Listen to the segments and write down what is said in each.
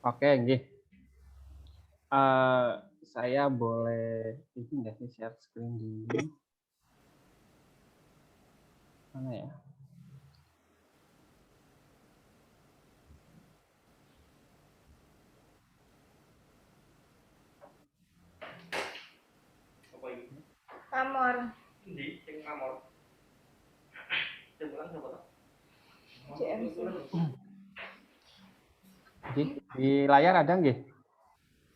Oke, nggih. Saya boleh ini nggak sih share screen dulu? Mana ya? Pamor. Di layar ada nggih?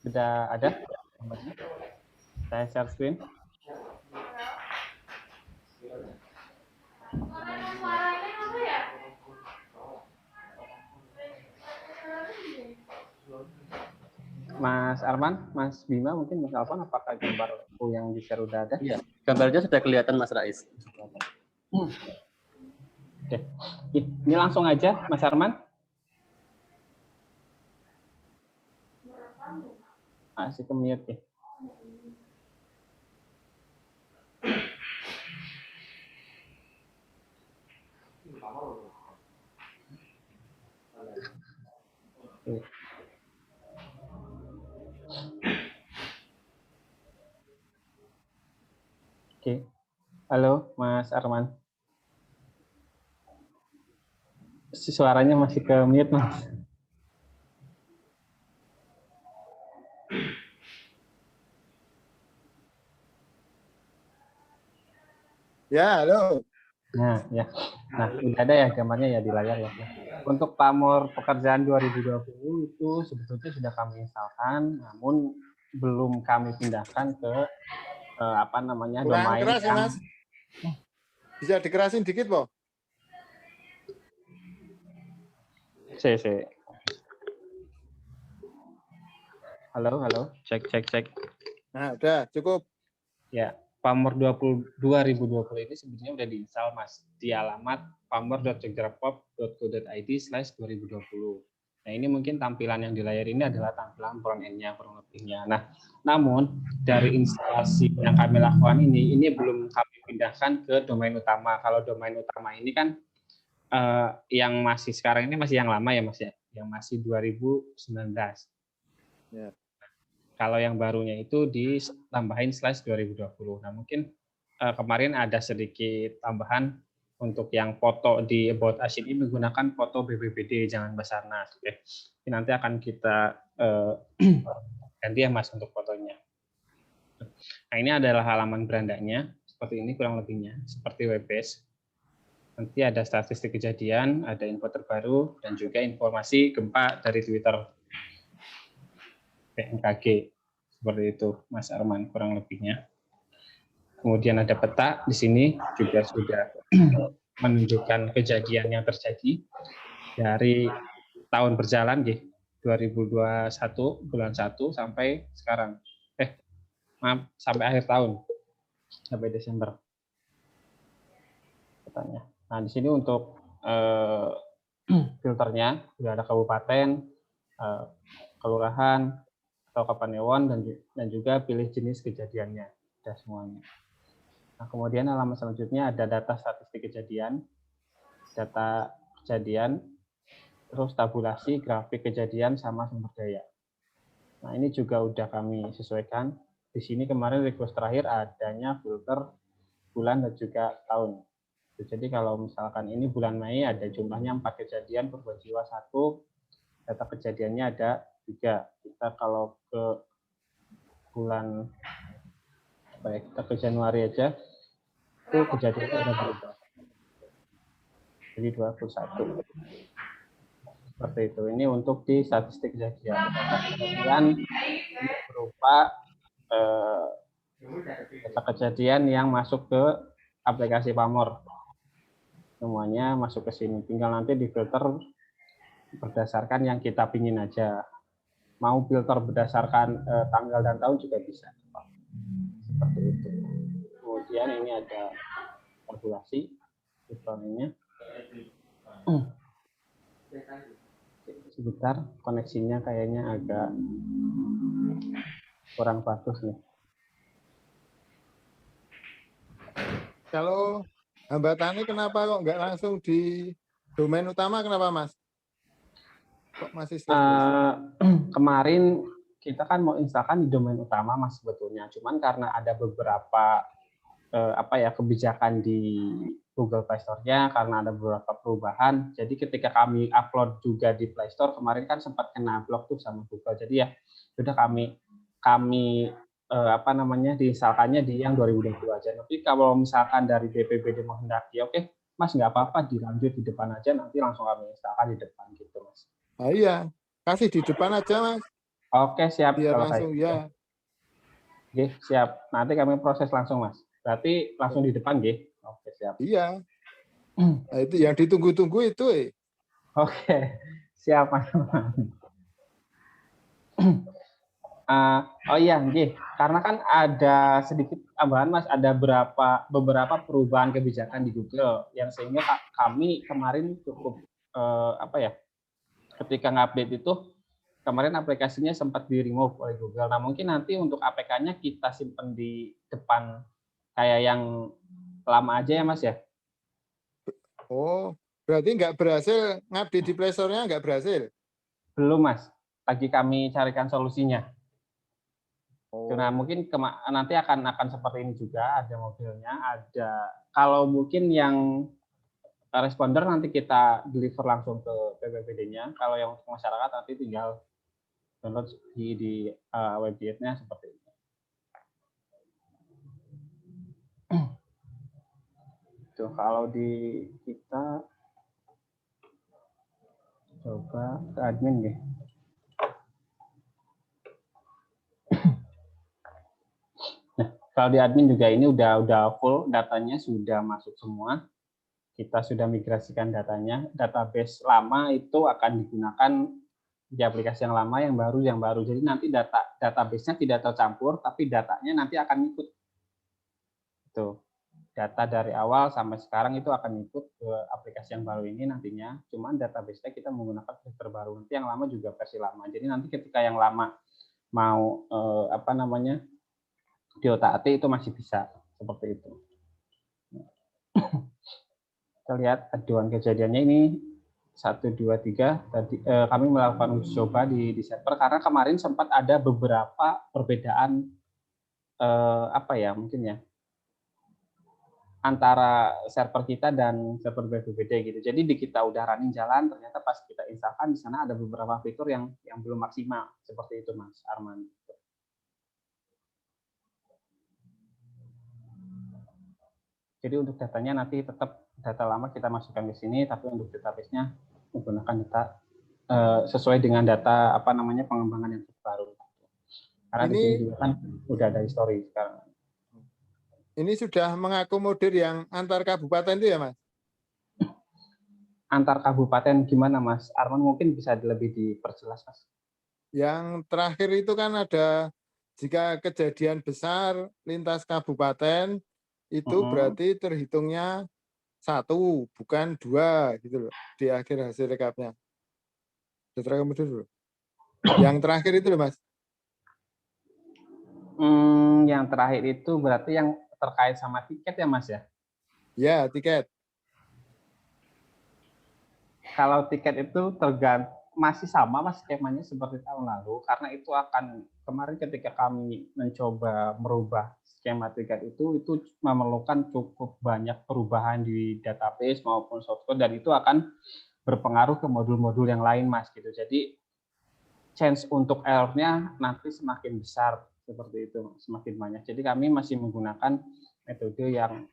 Sudah ada gambarnya? Saya share screen. Mas Arman, Mas Bima, mungkin Mas Alvan, apakah gambar yang di-share udah ada? Iya, gambarnya sudah kelihatan Mas Rais. Oke, ini langsung aja Mas Arman. Masih ke-mute ya. Oke. Halo Mas Arman. Suaranya masih ke-mute, Mas. Ya, halo. Nah, ya. Nah, udah ada ya gambarnya ya di layar ya. Untuk pamor pekerjaan 2020 itu sebetulnya sudah kami instalkan, namun belum kami pindahkan ke apa namanya Kurang domain keras ya, yang Mas. Bisa dikerasin dikit, Po? Halo. Cek. Nah, udah cukup. Ya, Pamor 2020 ini sebetulnya udah diinstal, Mas, di alamat pamor.jogjakarpop.co.id/2020. Nah, ini mungkin tampilan yang di layar ini adalah tampilan front end-nya, kurang lebihnya. Nah, namun dari instalasi yang kami lakukan ini belum kami pindahkan ke domain utama. Kalau domain utama ini kan yang masih sekarang ini masih yang lama ya, Mas ya, yang masih 2019. Ya. Kalau yang barunya itu ditambahin /2020. Nah, mungkin kemarin ada sedikit tambahan untuk yang foto di About Us ini menggunakan foto BPBD, jangan Basarnas. Oke. Ini nanti akan kita ganti ya, Mas, untuk fotonya. Nah, ini adalah halaman berandanya, seperti ini kurang lebihnya, seperti webpage. Nanti ada statistik kejadian, ada info terbaru, dan juga informasi gempa dari Twitter BMKG. Seperti itu, Mas Arman, kurang lebihnya. Kemudian ada peta di sini juga sudah menunjukkan kejadian yang terjadi dari tahun berjalan 2021 bulan 1 sampai sekarang. Sampai akhir tahun, sampai Desember. Petanya. Nah, di sini untuk filternya sudah ada kabupaten, kelurahan, atau kapanewon, dan juga pilih jenis kejadiannya. Ada semuanya. Nah, kemudian halaman selanjutnya ada data statistik kejadian, terus tabulasi, grafik kejadian, sama sumber daya. Nah, ini juga udah kami sesuaikan. Di sini kemarin request terakhir adanya filter bulan dan juga tahun. Jadi kalau misalkan ini bulan Mei ada jumlahnya 4 kejadian, korban jiwa 1, data kejadiannya ada 3. Kita kalau ke bulan, kita ke Januari aja, itu kejadiannya sudah berubah. Jadi 21. Seperti itu. Ini untuk di statistik kejadian. Kemudian ini berupa data kejadian yang masuk ke aplikasi Pamor. Semuanya masuk ke sini. Tinggal nanti difilter berdasarkan yang kita pingin aja. Mau filter berdasarkan tanggal dan tahun juga bisa. Seperti itu. Kemudian ini ada kalkulasi filternya. Sebentar, koneksinya kayaknya agak kurang bagus nih. Kalau hambatannya kenapa kok nggak langsung di domain utama, kenapa, Mas? Kok masih slash? Kemarin kita kan mau instalkan di domain utama Mas sebetulnya. Cuman karena ada beberapa kebijakan di Google Play Store-nya karena ada beberapa perubahan. Jadi ketika kami upload juga di Play Store kemarin kan sempat kena blok tuh sama Google. Jadi ya sudah kami diinstalkannya di yang 2020 aja. Tapi kalau misalkan dari BPBD menghendaki, oke, Mas nggak apa-apa dilanjut di depan aja, nanti langsung kami instalkan di depan gitu, Mas. Ah, iya, kasih di depan aja, Mas. Oke, siap. Biar kalau langsung ya. Oke, siap. Nanti kami proses langsung, Mas. Berarti langsung di depan, nggih? Oke, siap. Iya. Nah, itu yang ditunggu-tunggu itu. Oke, siap, Mas. Oh iya, nggih. Karena kan ada sedikit tambahan, Mas. Ada beberapa perubahan kebijakan di Google yang sehingga kami kemarin cukup ketika ngupdate itu kemarin aplikasinya sempat di-remove oleh Google. Nah, mungkin nanti untuk APK-nya kita simpan di depan kayak yang lama aja ya, Mas ya? Oh, berarti nggak berhasil ngupdate di Play Store-nya, nggak berhasil? Belum, Mas. Lagi kami carikan solusinya. Oh. Nah, mungkin nanti akan seperti ini juga, ada mobilnya, ada kalau mungkin yang responder nanti kita deliver langsung ke PPPD-nya. Kalau yang untuk masyarakat nanti tinggal download di website-nya seperti ini. Itu kalau di kita coba ke admin deh. Nah, kalau di admin juga ini udah full, datanya sudah masuk semua. Kita sudah migrasikan datanya. Database lama itu akan digunakan di aplikasi yang lama, yang baru. Jadi nanti database-nya tidak tercampur, tapi datanya nanti akan ikut. Tuh. Data dari awal sampai sekarang itu akan ikut ke aplikasi yang baru ini nantinya. Cuman database-nya kita menggunakan versi terbaru. Nanti yang lama juga versi lama. Jadi nanti ketika yang lama mau diotak-atik itu masih bisa seperti itu. Kita lihat aduan kejadiannya ini 1, 2, 3. Tadi kami melakukan uji coba di server karena kemarin sempat ada beberapa perbedaan mungkin ya antara server kita dan server BPBD gitu. Jadi di kita udah running jalan, ternyata pas kita instalkan di sana ada beberapa fitur yang belum maksimal. Seperti itu, Mas Arman. Jadi untuk datanya nanti tetap data lama kita masukkan ke sini, tapi untuk database-nya menggunakan data sesuai dengan data pengembangan yang terbaru. Karena di sini juga kan udah ada history sekarang. Ini sudah mengakomodir yang antar kabupaten itu ya, Mas? Antar kabupaten gimana, Mas Arman? Mungkin bisa lebih diperjelas, Mas. Yang terakhir itu kan ada jika kejadian besar lintas kabupaten itu berarti terhitungnya 1, bukan 2 gitu loh di akhir hasil rekapnya. Terakomodir dulu. Yang terakhir itu loh, Mas. Yang terakhir itu berarti yang terkait sama tiket ya, Mas ya? Ya, tiket. Kalau tiket itu masih sama, Mas, skemanya seperti tahun lalu, karena itu akan kemarin ketika kami mencoba merubah skema tiket itu memerlukan cukup banyak perubahan di database maupun software, dan itu akan berpengaruh ke modul-modul yang lain, Mas, gitu. Jadi chance untuk error-nya nanti semakin besar seperti itu, semakin banyak. Jadi kami masih menggunakan metode yang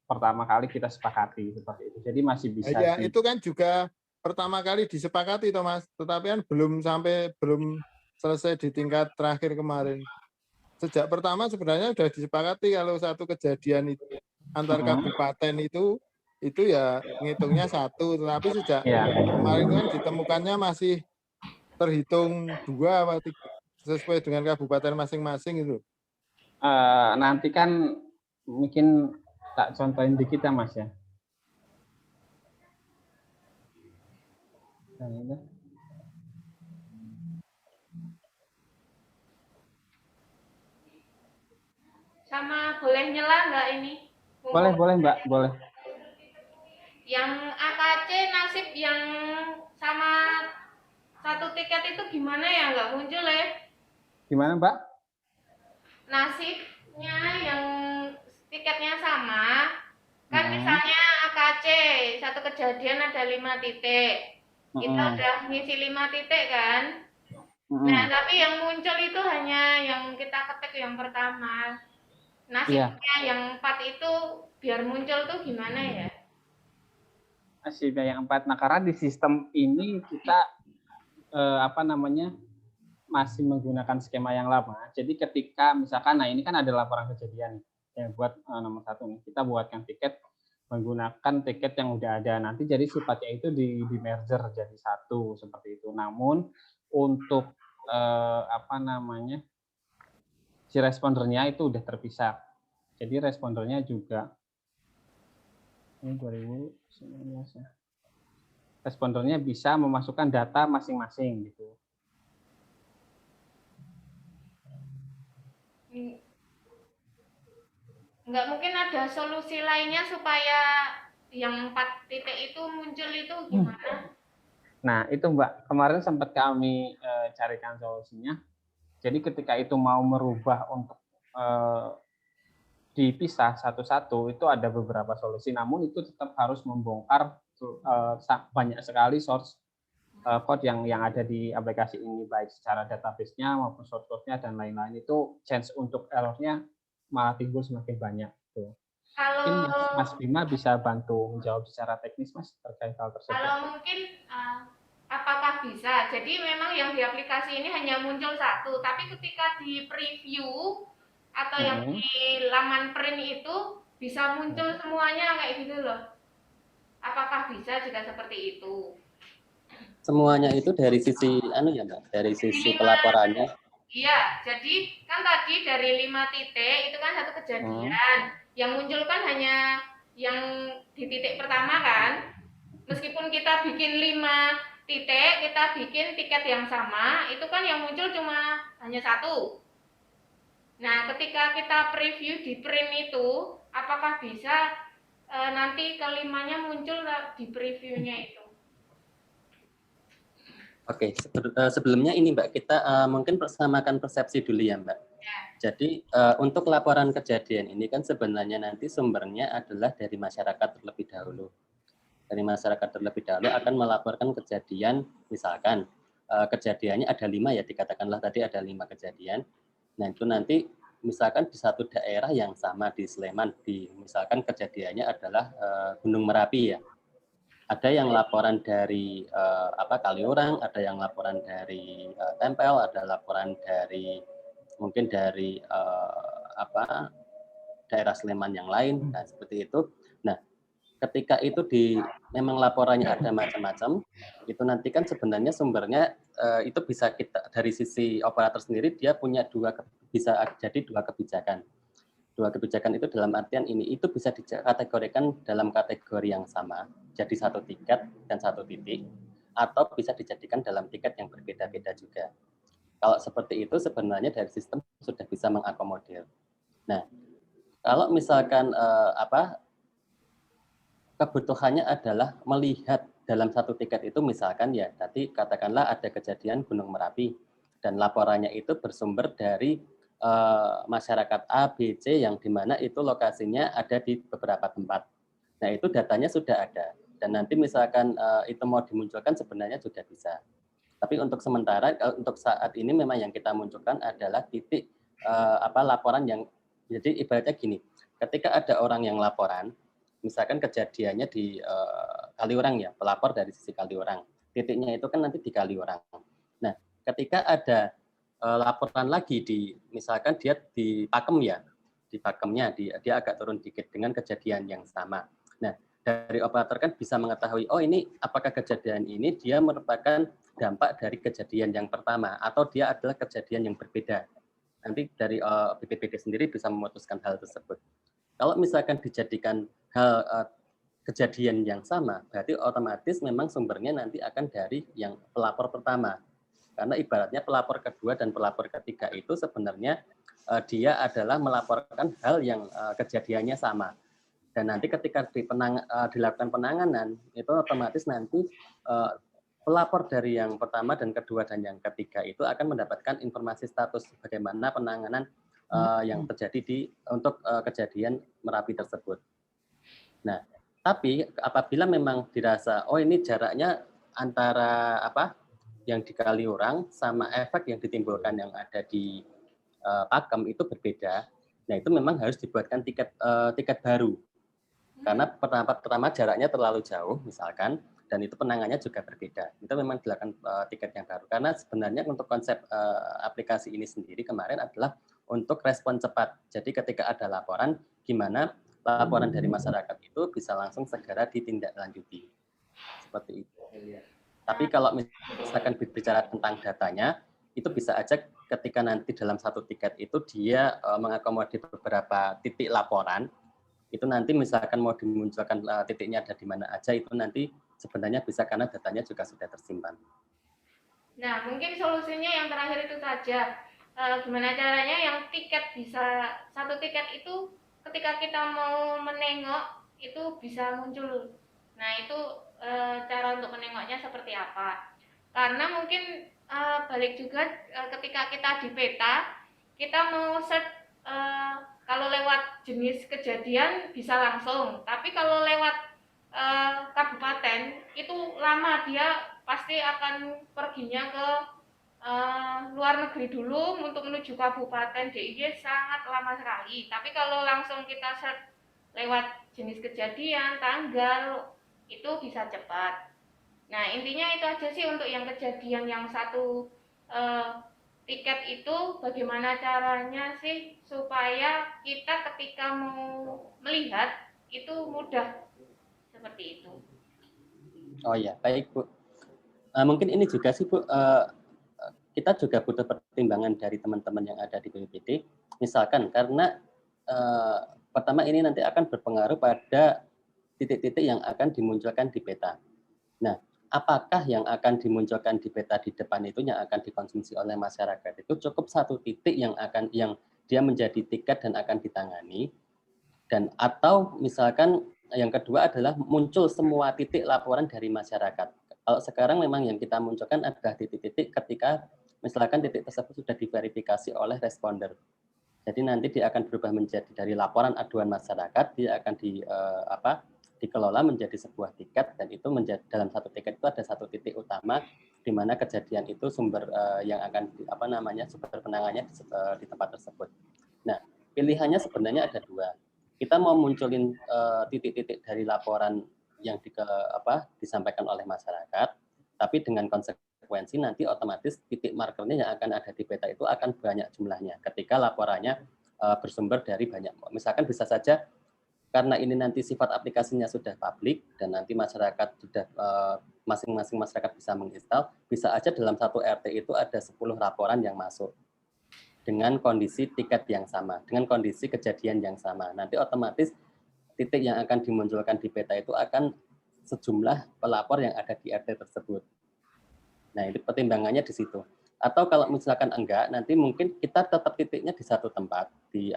pertama kali kita sepakati seperti itu. Jadi masih bisa. Ya, itu kan juga pertama kali disepakati, Thomas. Tetapi kan belum selesai di tingkat terakhir kemarin. Sejak pertama sebenarnya sudah disepakati kalau satu kejadian itu antar kabupaten itu ya ngitungnya 1. Tetapi sejak kemarin kan ditemukannya masih terhitung 2 atau 3, sesuai dengan kabupaten masing-masing itu. Nanti kan mungkin tak contohin dikit ya, Mas ya. Sama boleh nyela nggak ini? Boleh Mbak, boleh. Yang AKC nasib yang 1 Sama satu tiket itu gimana ya, nggak muncul ya? Gimana, Mbak? Nasibnya yang tiketnya sama, kan Mm-mm. misalnya AKC, satu kejadian ada 5 titik. Kita Mm-mm. udah ngisi 5 titik kan? Mm-mm. Nah, tapi yang muncul itu hanya yang kita ketik yang pertama. Iya, Nasibnya yang 4 itu biar muncul tuh gimana ya? nasibnya yang 4. Nah, karena di sistem ini kita masih menggunakan skema yang lama. Jadi ketika misalkan, nah ini kan ada laporan kejadian yang buat nomor 1 nih, kita buatkan tiket menggunakan tiket yang udah ada. Nanti jadi sifatnya itu di merger jadi satu seperti itu. Namun untuk si respondernya itu udah terpisah. Jadi respondernya juga ini 2019 ya. Respondernya bisa memasukkan data masing-masing gitu. Nggak mungkin ada solusi lainnya supaya yang 4 titik itu muncul itu gimana? Nah, itu Mbak, kemarin sempat kami carikan solusinya. Jadi ketika itu mau merubah untuk dipisah satu-satu, itu ada beberapa solusi. Namun itu tetap harus membongkar banyak sekali source code yang ada di aplikasi ini, baik secara database-nya maupun source code-nya dan lain-lain. Itu chance untuk error-nya malah timbul semakin banyak. Tuh. Mungkin Mas Bima bisa bantu menjawab secara teknis, Mas, terkait hal tersebut. Kalau mungkin apakah bisa? Jadi memang yang di aplikasi ini hanya muncul satu, tapi ketika di preview atau yang di laman print itu bisa muncul semuanya kayak gitu loh. Apakah bisa jika seperti itu? Semuanya itu dari sisi ya Mbak, dari sisi pelaporannya. Iya, jadi kan tadi dari 5 titik itu kan satu kejadian. Yang muncul kan hanya yang di titik pertama kan. Meskipun kita bikin 5 titik, kita bikin tiket yang sama, itu kan yang muncul cuma hanya satu. Nah, ketika kita preview di print itu, apakah bisa nanti kelimanya muncul di previewnya itu? Oke, sebelumnya ini Mbak, kita mungkin samakan persepsi dulu ya Mbak. Ya. Jadi untuk laporan kejadian ini kan sebenarnya nanti sumbernya adalah dari masyarakat terlebih dahulu. Dari masyarakat terlebih dahulu akan melaporkan kejadian, misalkan kejadiannya ada 5 ya, dikatakanlah tadi ada 5 kejadian. Nah itu nanti misalkan di satu daerah yang sama di Sleman, misalkan kejadiannya adalah Gunung Merapi ya. Ada yang laporan dari Kaliurang, ada yang laporan dari Tempel, ada laporan dari mungkin dari daerah Sleman yang lain, nah seperti itu. Nah, ketika itu memang laporannya ada macam-macam, itu nanti kan sebenarnya sumbernya itu bisa kita dari sisi operator sendiri dia punya bisa jadi dua kebijakan. Dua kebijakan itu dalam artian ini itu bisa dikategorikan dalam kategori yang sama, jadi satu tiket dan satu titik, atau bisa dijadikan dalam tiket yang berbeda-beda juga. Kalau seperti itu sebenarnya dari sistem sudah bisa mengakomodir. Nah, kalau misalkan kebutuhannya adalah melihat dalam satu tiket itu misalkan ya, tadi katakanlah ada kejadian Gunung Merapi dan laporannya itu bersumber dari masyarakat A, B, C yang dimana itu lokasinya ada di beberapa tempat. Nah itu datanya sudah ada dan nanti misalkan itu mau dimunculkan sebenarnya sudah bisa. Tapi untuk sementara, untuk saat ini memang yang kita munculkan adalah titik laporan yang jadi ibaratnya gini, ketika ada orang yang laporan, misalkan kejadiannya di Kaliurang ya, pelapor dari sisi Kaliurang, titiknya itu kan nanti di Kaliurang. Nah, ketika ada laporan lagi misalkan dia di Pakem ya, di Pakemnya dia agak turun dikit dengan kejadian yang sama. Nah, dari operator kan bisa mengetahui, oh ini apakah kejadian ini dia merupakan dampak dari kejadian yang pertama atau dia adalah kejadian yang berbeda. Nanti dari BPBD sendiri bisa memutuskan hal tersebut. Kalau misalkan dijadikan hal kejadian yang sama, berarti otomatis memang sumbernya nanti akan dari yang pelapor pertama. Karena ibaratnya pelapor kedua dan pelapor ketiga itu sebenarnya dia adalah melaporkan hal yang kejadiannya sama. Dan nanti ketika dilakukan penanganan, itu otomatis nanti pelapor dari yang pertama dan kedua dan yang ketiga itu akan mendapatkan informasi status bagaimana penanganan yang terjadi untuk kejadian Merapi tersebut. Nah, tapi apabila memang dirasa ini jaraknya antara yang di Kaliurang sama efek yang ditimbulkan yang ada di Pakem itu berbeda. Nah, itu memang harus dibuatkan tiket baru. Karena pertama jaraknya terlalu jauh misalkan, dan itu penanganannya juga berbeda. Itu memang dilakukan tiket yang baru. Karena sebenarnya untuk konsep aplikasi ini sendiri kemarin adalah untuk respon cepat. Jadi ketika ada laporan, gimana laporan dari masyarakat itu bisa langsung segera ditindaklanjuti. Seperti itu. Tapi kalau misalkan berbicara tentang datanya, itu bisa aja ketika nanti dalam satu tiket itu dia mengakomodir beberapa titik laporan, itu nanti misalkan mau dimunculkan titiknya ada di mana aja, itu nanti sebenarnya bisa karena datanya juga sudah tersimpan. Nah, mungkin solusinya yang terakhir itu saja. Gimana caranya yang tiket bisa, satu tiket itu ketika kita mau menengok itu bisa muncul. Nah, itu cara untuk menengoknya seperti apa. Karena mungkin balik juga ketika kita di peta, kita mau set kalau lewat jenis kejadian bisa langsung. Tapi kalau lewat kabupaten itu lama, dia pasti akan perginya ke luar negeri dulu untuk menuju kabupaten DIY, sangat lama sekali. Tapi kalau langsung kita search lewat jenis kejadian, tanggal, itu bisa cepat. Nah, intinya itu aja sih untuk yang kejadian yang satu tiket itu, bagaimana caranya sih supaya kita ketika mau melihat itu mudah seperti itu. Oh ya, baik Bu. Mungkin ini juga sih Bu, kita juga butuh pertimbangan dari teman-teman yang ada di BPBD. Misalkan karena pertama ini nanti akan berpengaruh pada titik-titik yang akan dimunculkan di peta. Nah, apakah yang akan dimunculkan di peta di depan itu yang akan dikonsumsi oleh masyarakat itu cukup satu titik yang dia menjadi tiket dan akan ditangani, dan atau misalkan yang kedua adalah muncul semua titik laporan dari masyarakat. Kalau sekarang memang yang kita munculkan adalah titik-titik ketika misalkan titik tersebut sudah diverifikasi oleh responder. Jadi nanti dia akan berubah menjadi dari laporan aduan masyarakat, dia akan dikelola menjadi sebuah tiket, dan itu menjadi dalam satu tiket itu ada satu titik utama di mana kejadian itu sumber yang akan sumber penanganannya di tempat tersebut. Nah, pilihannya sebenarnya ada dua. Kita mau munculin titik-titik dari laporan yang disampaikan oleh masyarakat, tapi dengan konsekuensi nanti otomatis titik markernya yang akan ada di peta itu akan banyak jumlahnya ketika laporannya bersumber dari banyak. Misalkan bisa saja karena ini nanti sifat aplikasinya sudah publik dan nanti masyarakat sudah masing-masing masyarakat bisa menginstal, bisa aja dalam satu RT itu ada 10 laporan yang masuk dengan kondisi tiket yang sama, dengan kondisi kejadian yang sama. Nanti otomatis titik yang akan dimunculkan di peta itu akan sejumlah pelapor yang ada di RT tersebut. Nah, itu pertimbangannya di situ. Atau kalau misalkan enggak, nanti mungkin kita tetap titiknya di satu tempat, di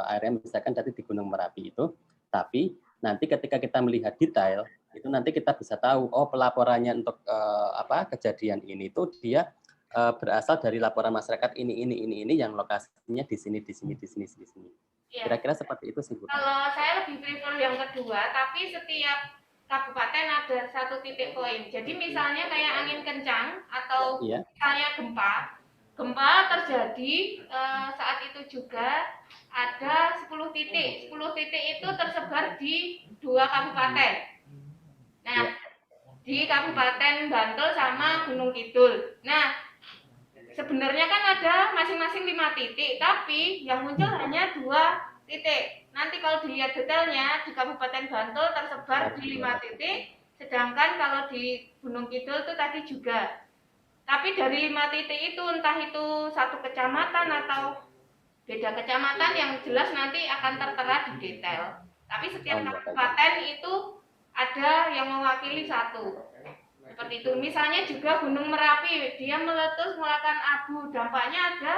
area misalkan tadi di Gunung Merapi itu, tapi nanti ketika kita melihat detail, itu nanti kita bisa tahu, pelaporannya untuk kejadian ini itu dia berasal dari laporan masyarakat ini yang lokasinya di sini. Ya. Kira-kira seperti itu sih Bu. Kalau saya lebih prefer yang kedua, tapi setiap kabupaten ada satu titik poin. Jadi misalnya kayak angin kencang atau misalnya gempa terjadi saat itu juga ada 10 titik. 10 titik itu tersebar di 2 kabupaten. Nah, di Kabupaten Bantul sama Gunung Kidul. Nah, sebenarnya kan ada masing-masing 5 titik, tapi yang muncul hanya 2 titik. Nanti kalau dilihat detailnya di Kabupaten Bantul tersebar di 5 titik, sedangkan kalau di Gunung Kidul itu tadi juga. Tapi dari 5 titik itu entah itu satu kecamatan atau beda kecamatan, yang jelas nanti akan tertera di detail. Tapi setiap kabupaten itu ada yang mewakili satu. Seperti itu. Misalnya juga Gunung Merapi, dia meletus mengeluarkan abu, dampaknya ada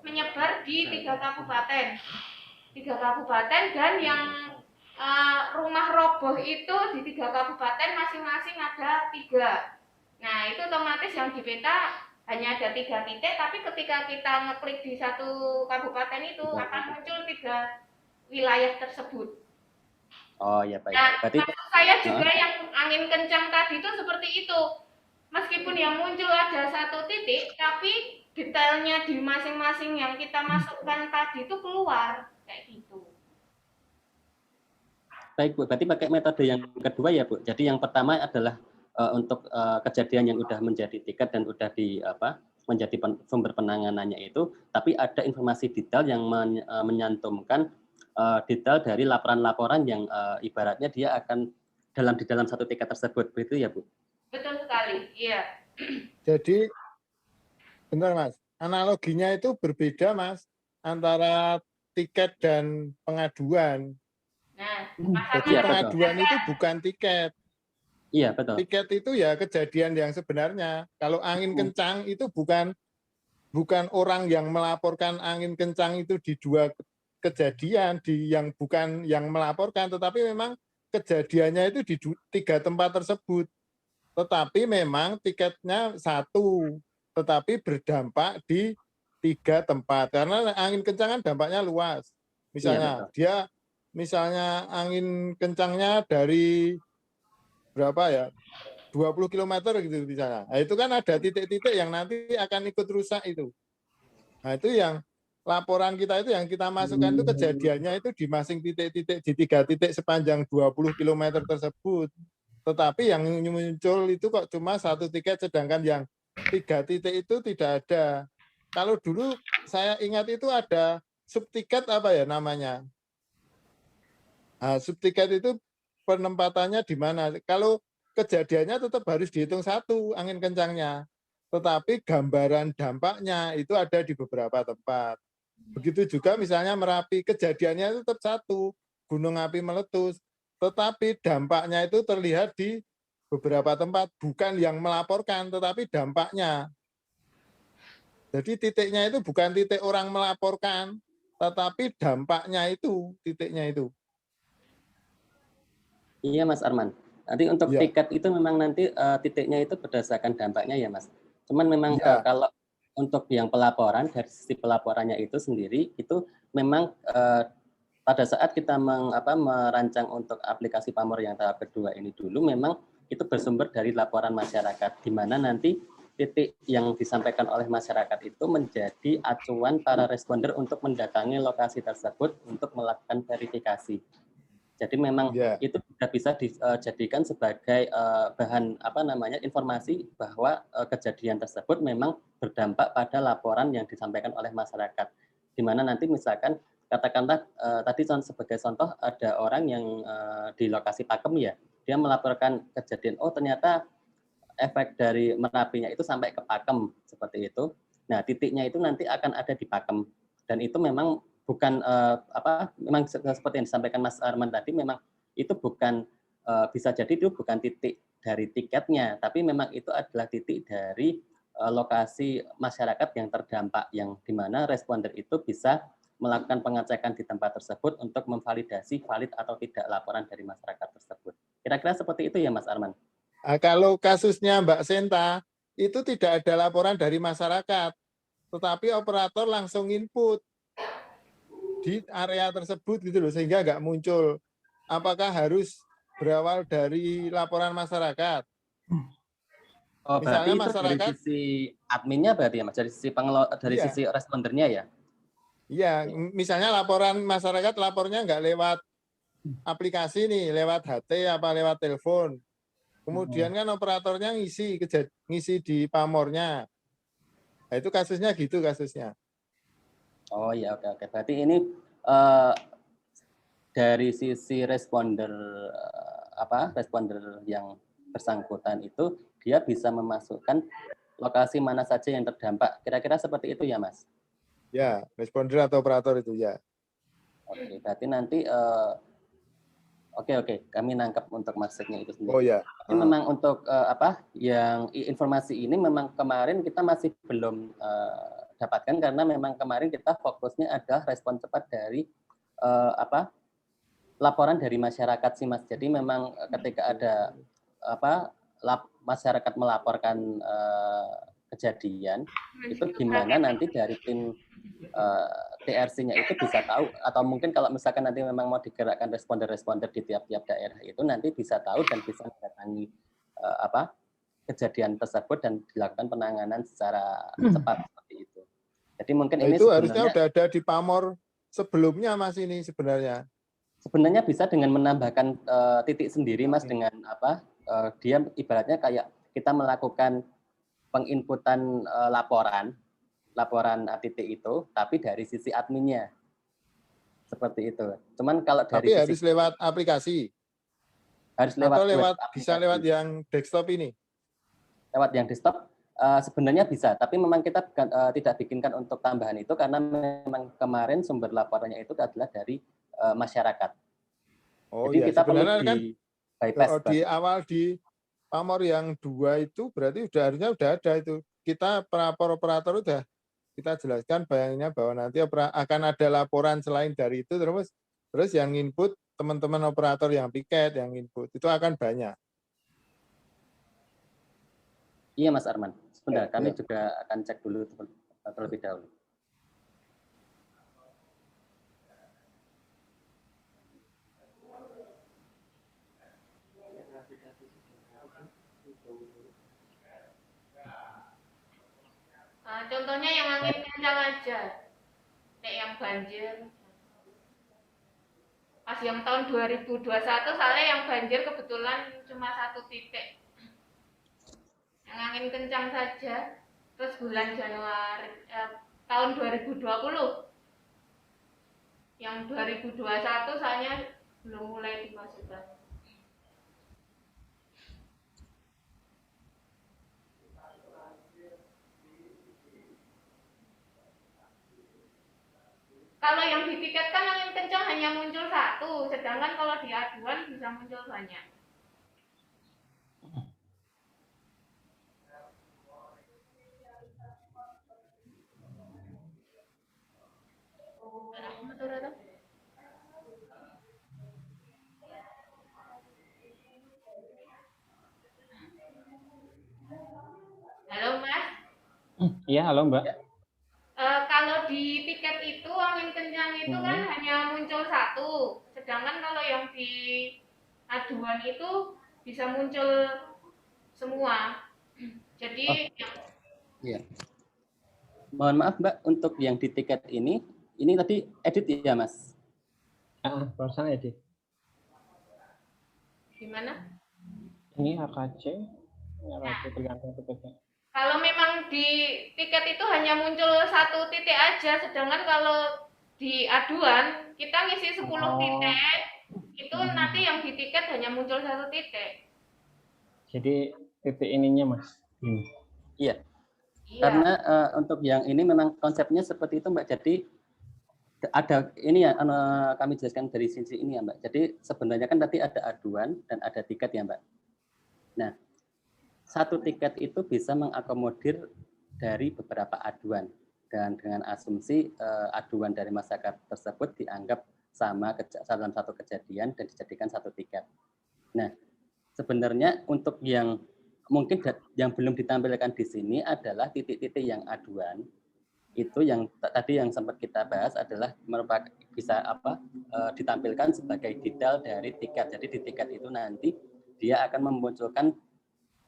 menyebar di 3 kabupaten. 3 kabupaten, dan yang rumah roboh itu di 3 kabupaten masing-masing ada 3. Nah, itu otomatis yang di peta hanya ada 3 titik, tapi ketika kita ngeklik di satu kabupaten itu akan muncul 3 wilayah tersebut. Oh ya baik. Nah, Berarti maksud saya Heeh. juga yang angin kencang tadi itu seperti itu. Meskipun yang muncul ada satu titik, tapi detailnya di masing-masing yang kita masukkan tadi itu keluar kayak gitu. Baik Bu, berarti pakai metode yang kedua ya Bu. Jadi yang pertama adalah untuk kejadian yang sudah menjadi tiket dan sudah di menjadi sumber penanganannya itu, tapi ada informasi detail yang menyantumkan detail dari laporan-laporan yang ibaratnya dia akan di dalam satu tiket tersebut, begitu ya Bu? Betul sekali, iya. Jadi benar Mas, analoginya itu berbeda Mas antara tiket dan pengaduan. Nah, Jadi Iya pasarnya betul. pengaduan itu bukan tiket. Iya betul. Tiket itu ya kejadian yang sebenarnya. Kalau angin kencang itu bukan orang yang melaporkan angin kencang itu di dua kejadian yang bukan yang melaporkan, tetapi memang kejadiannya itu di 3 tempat tersebut. Tetapi memang tiketnya satu, tetapi berdampak di 3 tempat karena angin kencang kan dampaknya luas. Iya Misalnya betul. angin kencangnya dari berapa ya, 20 kilometer gitu misalnya. Nah, itu kan ada titik-titik yang nanti akan ikut rusak itu. Nah, itu yang laporan kita itu yang kita masukkan itu kejadiannya itu di masing titik-titik di 3 titik sepanjang 20 kilometer tersebut. Tetapi yang muncul itu kok cuma satu tiket, sedangkan yang 3 titik itu tidak ada. Kalau dulu saya ingat itu ada subtiket apa ya namanya. Nah, subtiket itu penempatannya di mana. Kalau kejadiannya tetap harus dihitung satu angin kencangnya. Tetapi gambaran dampaknya itu ada di beberapa tempat. Begitu juga misalnya Merapi, kejadiannya itu tetap satu, gunung api meletus. Tetapi dampaknya itu terlihat di beberapa tempat, bukan yang melaporkan, tetapi dampaknya. Jadi titiknya itu bukan titik orang melaporkan, tetapi dampaknya itu, titiknya itu. Iya Mas Arman. Nanti untuk Ya, tiket itu memang nanti titiknya itu berdasarkan dampaknya ya Mas. Cuman memang ya, kalau untuk yang pelaporan dari sisi pelaporannya itu sendiri itu memang pada saat kita merancang untuk aplikasi Pamor yang tahap kedua ini dulu memang itu bersumber dari laporan masyarakat di mana nanti titik yang disampaikan oleh masyarakat itu menjadi acuan para responder untuk mendatangi lokasi tersebut untuk melakukan verifikasi. Jadi memang ya. itu bisa dijadikan sebagai bahan informasi bahwa kejadian tersebut memang berdampak pada laporan yang disampaikan oleh masyarakat. Di mana nanti misalkan katakanlah tadi sebagai contoh ada orang yang di lokasi Pakem ya, dia melaporkan kejadian ternyata efek dari Merapinya itu sampai ke Pakem seperti itu. Nah, titiknya itu nanti akan ada di Pakem dan itu memang bukan memang seperti yang disampaikan Mas Arman tadi memang itu bukan bisa jadi itu bukan titik dari tiketnya, tapi memang itu adalah titik dari lokasi masyarakat yang terdampak yang di mana responder itu bisa melakukan pengecekan di tempat tersebut untuk memvalidasi valid atau tidak laporan dari masyarakat tersebut. Kira-kira seperti itu ya Mas Arman? Nah, kalau kasusnya Mbak Senta, itu tidak ada laporan dari masyarakat, tetapi operator langsung input di area tersebut gitu loh, sehingga nggak muncul. Apakah harus berawal dari laporan masyarakat? Oh, berarti Misalnya itu dari masyarakat, sisi adminnya berarti ya Mas, dari iya, sisi respondernya ya? iya, misalnya laporan masyarakat lapornya nggak lewat aplikasi nih, lewat HT apa lewat telepon. Kemudian kan operatornya ngisi di pamornya. Nah, itu kasusnya gitu kasusnya. Oh ya, oke. Berarti ini uh, dari sisi responder responder yang bersangkutan itu dia bisa memasukkan lokasi mana saja yang terdampak. Kira-kira seperti itu ya, Mas? Ya, responder atau operator itu ya. Oke, berarti nanti oke, kami nangkap untuk maksudnya itu Oh sendiri. ya. Tapi memang untuk yang informasi ini memang kemarin kita masih belum dapatkan karena memang kemarin kita fokusnya adalah respon cepat dari laporan dari masyarakat sih Mas. Jadi memang ketika ada masyarakat melaporkan kejadian, itu gimana nanti dari tim TRC-nya itu bisa tahu, atau mungkin kalau misalkan nanti memang mau digerakkan responder-responder di tiap-tiap daerah itu nanti bisa tahu dan bisa mendatangi kejadian tersebut dan dilakukan penanganan secara cepat seperti itu. Jadi mungkin Nah, ini itu harusnya sebenarnya udah ada di pamor sebelumnya Mas ini sebenarnya. sebenarnya bisa dengan menambahkan titik sendiri Mas, dengan dia ibaratnya kayak kita melakukan penginputan laporan titik itu, tapi dari sisi adminnya seperti itu. Cuman kalau dari Tapi sisi harus lewat aplikasi harus atau web bisa aplikasi. lewat yang desktop ini. Lewat yang desktop sebenarnya bisa, tapi memang kita tidak bikinkan untuk tambahan itu karena memang kemarin sumber laporannya itu adalah dari masyarakat. Oh Jadi ya, kita perlu sebenarnya kan bypass. di awal di pamor yang 2 itu berarti harusnya udah ada itu. Kita operator udah kita jelaskan bayanginnya bahwa nanti akan ada laporan selain dari itu, terus yang input teman-teman operator yang piket yang input itu akan banyak. Iya Mas Arman, sebentar kami Ya. juga akan cek dulu terlebih dahulu. Contohnya yang angin kencang aja, kayak yang banjir. Pas yang tahun 2021 soalnya yang banjir kebetulan cuma 1 titik. Yang angin kencang saja, terus bulan Januari tahun 2020. Yang 2021 soalnya belum mulai dimasukkan. Kalau yang di tiket kan angin kencang hanya muncul 1, sedangkan kalau di aduan bisa muncul banyak. Halo Mas. Iya, halo Mbak. Kalau di tiket itu angin kencang itu kan hanya muncul 1, sedangkan kalau yang di aduan itu bisa muncul semua. Jadi Iya. Mohon maaf Mbak, untuk yang di tiket ini tadi edit ya Mas? Barusan edit. Gimana? Ini AKC tergantung tiketnya. Kalau memang di tiket itu hanya muncul 1 titik aja, sedangkan kalau di aduan kita ngisi 10 titik, itu nanti yang di tiket hanya muncul 1 titik. Jadi titik ininya Mas. Iya. Karena untuk yang ini memang konsepnya seperti itu Mbak. Jadi ada ini ya, kami jelaskan dari sisi ini ya Mbak. Jadi sebenarnya kan tadi ada aduan dan ada tiket ya Mbak. Nah, 1 tiket itu bisa mengakomodir dari beberapa aduan, dan dengan asumsi aduan dari masyarakat tersebut dianggap sama dalam 1 kejadian dan dijadikan 1 tiket. Nah, sebenarnya untuk yang mungkin yang belum ditampilkan di sini adalah titik-titik yang aduan. Itu yang tadi yang sempat kita bahas adalah merupakan bisa ditampilkan sebagai detail dari tiket. Jadi di tiket itu nanti dia akan memunculkan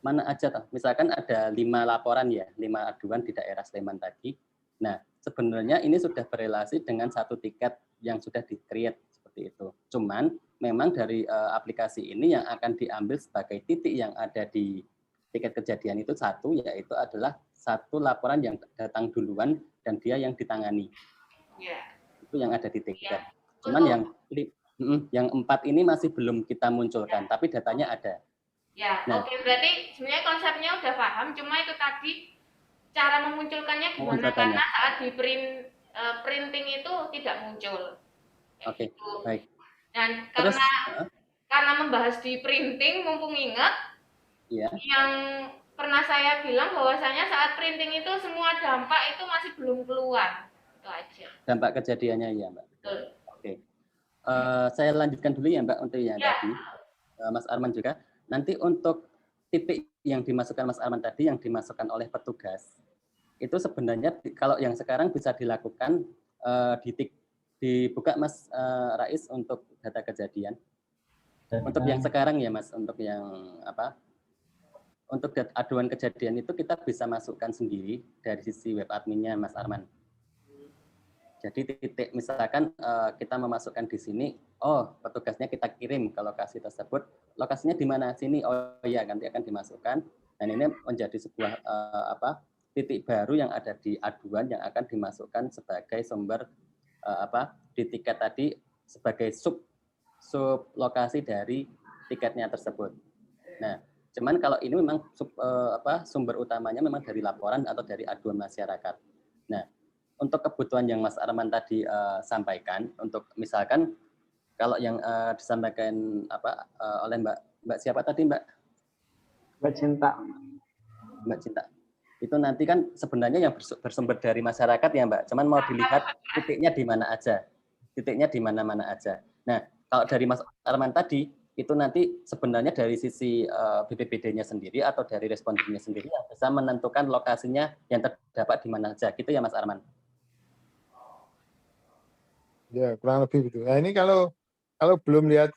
mana aja, misalkan ada 5 laporan ya, 5 aduan di daerah Sleman tadi. Nah, sebenarnya ini sudah berelasi dengan 1 tiket yang sudah di-create seperti itu. Cuman memang dari aplikasi ini yang akan diambil sebagai titik yang ada di tiket kejadian itu 1, yaitu adalah 1 laporan yang datang duluan dan dia yang ditangani. Itu yang ada di tiket. Cuman yang 4 ini masih belum kita munculkan, tapi datanya ada. Ya, oke, berarti sebenarnya konsepnya udah paham, cuma itu tadi cara memunculkannya gimana, karena saat di printing itu tidak muncul. Oke, baik. Dan karena membahas di printing, mumpung ingat, yang pernah saya bilang bahwasanya saat printing itu semua dampak itu masih belum keluar. Itu aja. Dampak kejadiannya ya Mbak. Betul. Oke. Saya lanjutkan dulu ya Mbak untuk yang tadi. Mas Arman juga. Nanti untuk titik yang dimasukkan Mas Arman tadi, yang dimasukkan oleh petugas, itu sebenarnya kalau yang sekarang bisa dilakukan dibuka Mas Rais untuk data kejadian. Untuk yang sekarang ya Mas, untuk yang apa? Untuk aduan kejadian itu kita bisa masukkan sendiri dari sisi web adminnya Mas Arman. Jadi titik misalkan kita memasukkan di sini, oh petugasnya kita kirim ke lokasi tersebut, lokasinya di mana sini, oh iya nanti akan dimasukkan, dan ini menjadi sebuah titik baru yang ada di aduan yang akan dimasukkan sebagai sumber di tiket tadi sebagai sub lokasi dari tiketnya tersebut. Nah, cuman kalau ini memang sumber utamanya memang dari laporan atau dari aduan masyarakat. Nah, untuk kebutuhan yang Mas Arman tadi sampaikan, untuk misalkan kalau yang disampaikan oleh Mbak siapa tadi Mbak Cinta. Mbak Cinta. Itu nanti kan sebenarnya yang bersumber dari masyarakat ya Mbak. Cuman mau dilihat titiknya di mana aja. Titiknya di mana-mana aja. Nah, kalau dari Mas Arman tadi, itu nanti sebenarnya dari sisi BPBD-nya sendiri atau dari respondennya sendiri yang bisa menentukan lokasinya yang terdapat di mana aja. Gitu ya Mas Arman? Ya, kurang lebih begitu. Nah, ini kalau belum lihat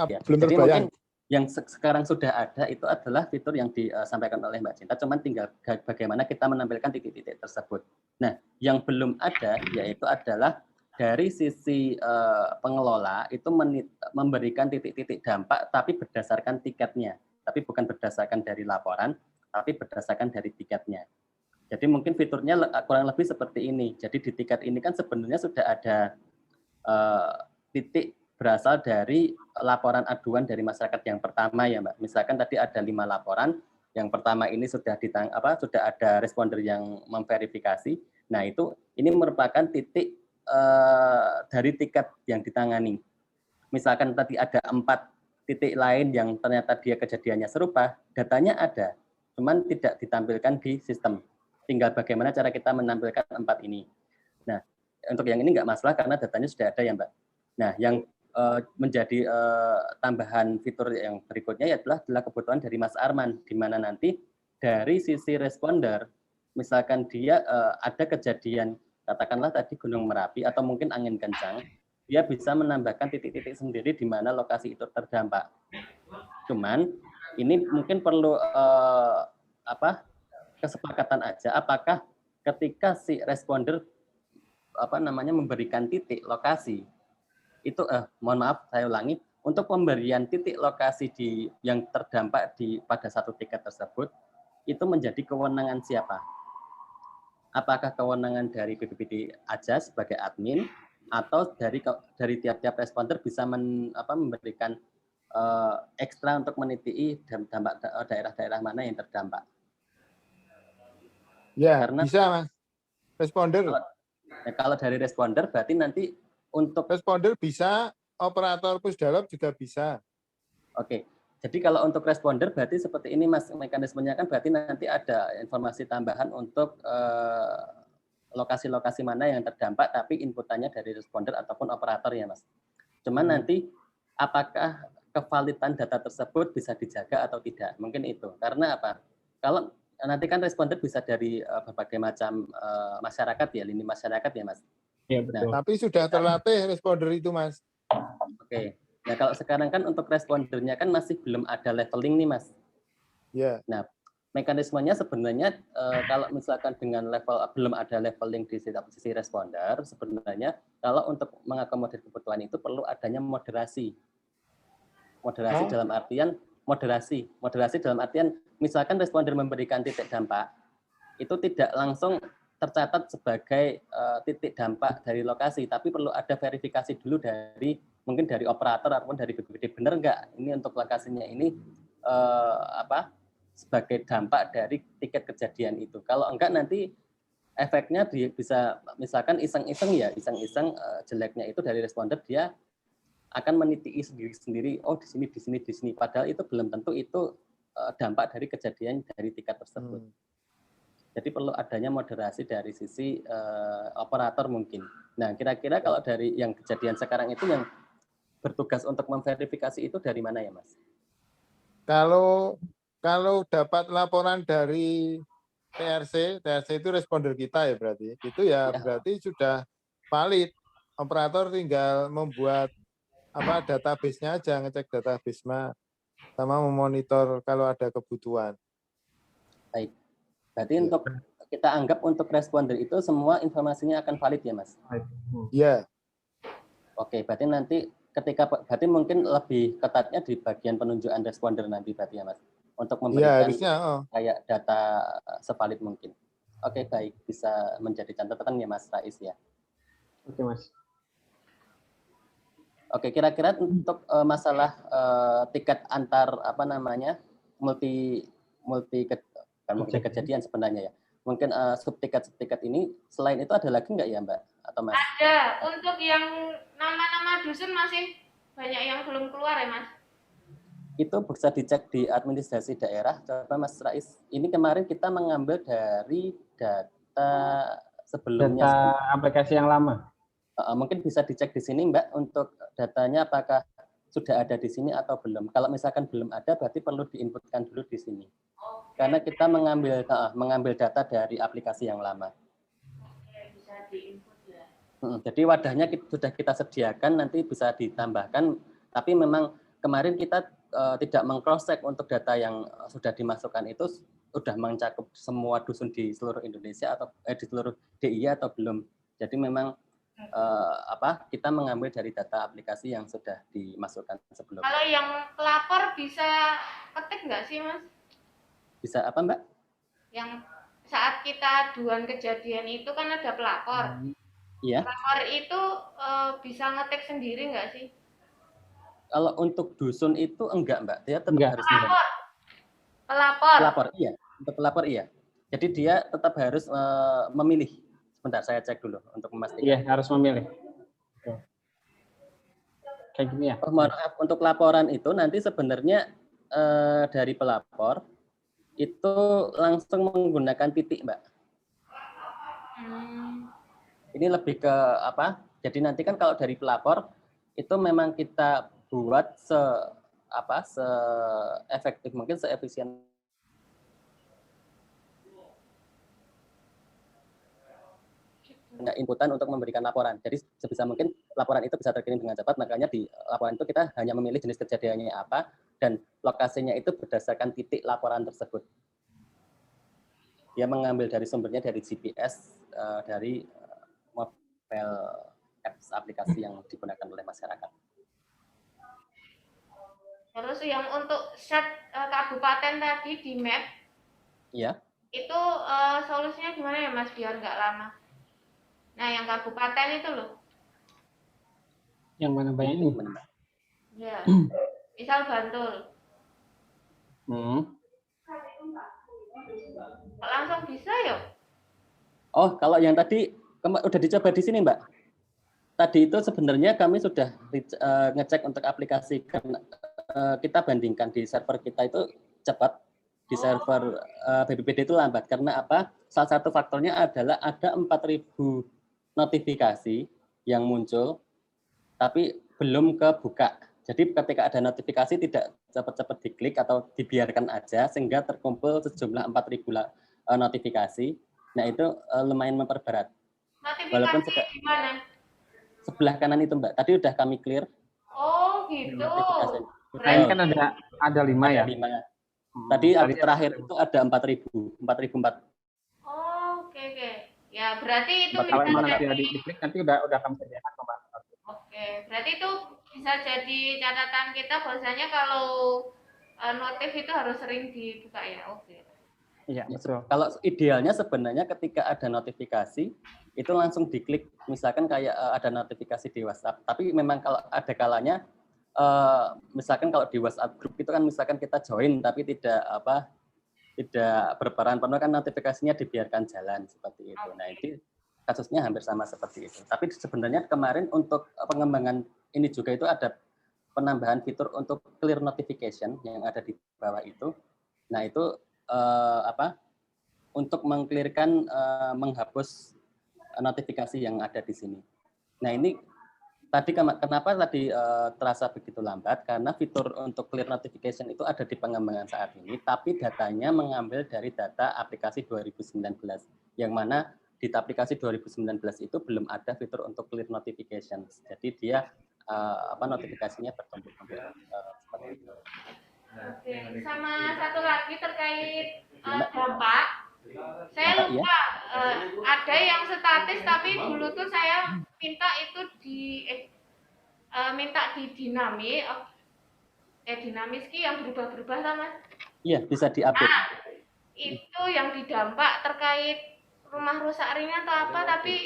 ya, belum jadi terbayang. mungkin yang sekarang sudah ada itu adalah fitur yang disampaikan oleh Mbak Cinta, cuman tinggal bagaimana kita menampilkan titik-titik tersebut. Nah, yang belum ada yaitu adalah dari sisi pengelola itu memberikan titik-titik dampak tapi berdasarkan tiketnya, tapi bukan berdasarkan dari laporan, tapi berdasarkan dari tiketnya. Jadi mungkin fiturnya kurang lebih seperti ini. Jadi di tiket ini kan sebenarnya sudah ada titik berasal dari laporan aduan dari masyarakat yang pertama ya Mbak. Misalkan tadi ada 5 laporan, yang pertama ini sudah sudah ada responder yang memverifikasi. Nah ini merupakan titik dari tiket yang ditangani. Misalkan tadi ada 4 titik lain yang ternyata dia kejadiannya serupa, datanya ada, cuman tidak ditampilkan di sistem. Tinggal bagaimana cara kita menampilkan 4 ini. Nah, untuk yang ini nggak masalah karena datanya sudah ada ya Mbak. Nah, yang menjadi tambahan fitur yang berikutnya adalah kebutuhan dari Mas Arman, di mana nanti dari sisi responder, misalkan dia ada kejadian, katakanlah tadi Gunung Merapi atau mungkin angin kencang, dia bisa menambahkan titik-titik sendiri di mana lokasi itu terdampak. Cuman ini mungkin perlu kesepakatan aja, apakah ketika si responder memberikan titik lokasi itu mohon maaf saya ulangi, untuk pemberian titik lokasi yang terdampak pada satu tiket tersebut itu menjadi kewenangan siapa? Apakah kewenangan dari BPBD aja sebagai admin atau dari tiap-tiap responder bisa memberikan ekstra untuk meniti dampak daerah-daerah mana yang terdampak? Ya, karena bisa Mas. Responder. Kalau dari responder berarti nanti untuk responder bisa, operator pusdalop juga bisa. Oke. Jadi kalau untuk responder berarti seperti ini Mas, mekanismenya kan berarti nanti ada informasi tambahan untuk lokasi-lokasi mana yang terdampak tapi inputannya dari responder ataupun operator ya Mas. Cuman nanti apakah kevalidan data tersebut bisa dijaga atau tidak? Mungkin itu. Karena apa? Kalau nanti kan responder bisa dari berbagai macam masyarakat ya, lini masyarakat ya Mas. Ya, betul. Nah, tapi sudah terlatih responder itu Mas. Oke. Nah kalau sekarang kan untuk respondernya kan masih belum ada leveling nih Mas. Ya. Nah mekanismenya sebenarnya kalau misalkan dengan belum ada leveling di sisi responder, sebenarnya kalau untuk mengakomodir kebutuhan itu perlu adanya moderasi. Moderasi dalam artian moderasi dalam artian misalkan responder memberikan titik dampak itu tidak langsung tercatat sebagai titik dampak dari lokasi, tapi perlu ada verifikasi dulu mungkin dari operator ataupun dari BPBD, benar nggak ini untuk lokasinya ini sebagai dampak dari tiket kejadian itu. Kalau enggak nanti efeknya bisa misalkan iseng-iseng jeleknya itu dari responder, dia akan meniti sendiri oh di sini, padahal itu belum tentu itu dampak dari kejadian dari tiket tersebut. Jadi perlu adanya moderasi dari sisi operator mungkin. Nah, kira-kira kalau dari yang kejadian sekarang itu yang bertugas untuk memverifikasi itu dari mana ya, Mas? Kalau dapat laporan dari TRC itu responder kita ya berarti. Itu ya berarti sudah valid. Operator tinggal membuat database-nya aja, ngecek database-nya sama memonitor kalau ada kebutuhan. Baik. Berarti untuk kita anggap untuk responder itu semua informasinya akan valid ya, Mas? Iya. Oke, berarti nanti berarti mungkin lebih ketatnya di bagian penunjukan responder nanti berarti ya, Mas? Untuk memberikan kayak data sevalid mungkin. Oke, baik. Bisa menjadi catatan ya, Mas Rais ya. Oke, Mas. Oke, kira-kira untuk masalah tiket antar multi kejadian sebenarnya ya. Mungkin subtiket ini selain itu ada lagi nggak ya, Mbak atau Mas? Ada. Untuk yang nama-nama dusun masih banyak yang belum keluar ya, Mas? Itu bisa dicek di administrasi daerah. Coba Mas Rais, ini kemarin kita mengambil dari data sebelumnya. Data aplikasi yang lama. Mungkin bisa dicek di sini, Mbak, untuk datanya apakah sudah ada di sini atau belum. Kalau misalkan belum ada, berarti perlu diinputkan dulu di sini. Karena kita mengambil data dari aplikasi yang lama. Oke, bisa diinput ya. Jadi wadahnya sudah kita sediakan, nanti bisa ditambahkan. Tapi memang kemarin kita tidak meng-cross-check untuk data yang sudah dimasukkan itu sudah mencakup semua dusun di seluruh Indonesia atau di seluruh DIY atau belum. Jadi memang kita mengambil dari data aplikasi yang sudah dimasukkan sebelumnya. Kalau yang pelapor bisa ketik nggak sih, Mas? Bisa apa, Mbak? Yang saat kita aduan kejadian itu kan ada pelapor. Iya. Pelapor itu bisa ngetik sendiri nggak sih? Kalau untuk dusun itu enggak, Mbak. Dia tetap harus pelapor. Iya. Untuk pelapor iya. Jadi dia tetap harus memilih. Sebentar, saya cek dulu untuk memastikan. Iya, harus memilih. Kayak gini ya. Maaf, untuk laporan itu nanti sebenarnya dari pelapor itu langsung menggunakan titik, Mbak. Ini lebih ke Jadi nanti kan kalau dari pelapor itu memang kita buat se-efektif mungkin, se-efisien inputan untuk memberikan laporan. Jadi sebisa mungkin laporan itu bisa terkirim dengan cepat, makanya di laporan itu kita hanya memilih jenis kejadiannya apa dan lokasinya itu berdasarkan titik laporan tersebut. Dia mengambil dari sumbernya dari GPS, dari mobile apps aplikasi yang digunakan oleh masyarakat. Terus yang untuk set kabupaten tadi di map, iya. Itu solusinya gimana ya, Mas, biar nggak lama? Nah, yang kabupaten itu loh. Yang mana banyak ini? Ya, misal Bantul. Langsung bisa ya? Oh, kalau yang tadi udah dicoba di sini, Mbak. Tadi itu sebenarnya kami sudah ngecek untuk aplikasi, karena kita bandingkan di server kita itu cepat, di server BPBD itu lambat. Karena apa? Salah satu faktornya adalah ada 4.000 notifikasi yang muncul, tapi belum kebuka. Jadi ketika ada notifikasi tidak cepat-cepat diklik atau dibiarkan aja, sehingga terkumpul sejumlah 4.000 notifikasi. Nah itu lumayan memperberat. Walaupun di mana? Sebelah kanan itu, Mbak. Tadi udah kami clear. Oh gitu. Ini kan ada 5 ya. 5. Tadi terakhir itu ada 4.004. Oh, oke. Ya berarti itu kalau nanti diklik nanti udah kami sediakan, Mbak. Oke, berarti itu bisa jadi catatan kita bahwasanya kalau notif itu harus sering dibuka ya. Oke. Iya, betul. Kalau idealnya sebenarnya ketika ada notifikasi itu langsung diklik, misalkan kayak ada notifikasi di WhatsApp. Tapi memang kalau ada kalanya, misalkan kalau di WhatsApp grup itu kan misalkan kita join tapi tidak berperan penuh, kan notifikasinya dibiarkan jalan seperti itu. Nah itu kasusnya hampir sama seperti itu. Tapi sebenarnya kemarin untuk pengembangan ini juga itu ada penambahan fitur untuk clear notification yang ada di bawah itu. Nah itu untuk mengclearkan, menghapus notifikasi yang ada di sini. Nah ini Tadi kenapa tadi terasa begitu lambat? Karena fitur untuk clear notification itu ada di pengembangan saat ini, tapi datanya mengambil dari data aplikasi 2019, yang mana di aplikasi 2019 itu belum ada fitur untuk clear notification. Jadi dia notifikasinya bertumpuk-tumpuk seperti itu. Oke, sama satu lagi terkait dampak. Saya lupa ada yang statis, tapi dulu tuh saya minta itu minta di dinamis yang berubah-berubah sama. Iya, bisa diupdate. Itu yang didampak terkait rumah rusak ringan atau apa, tapi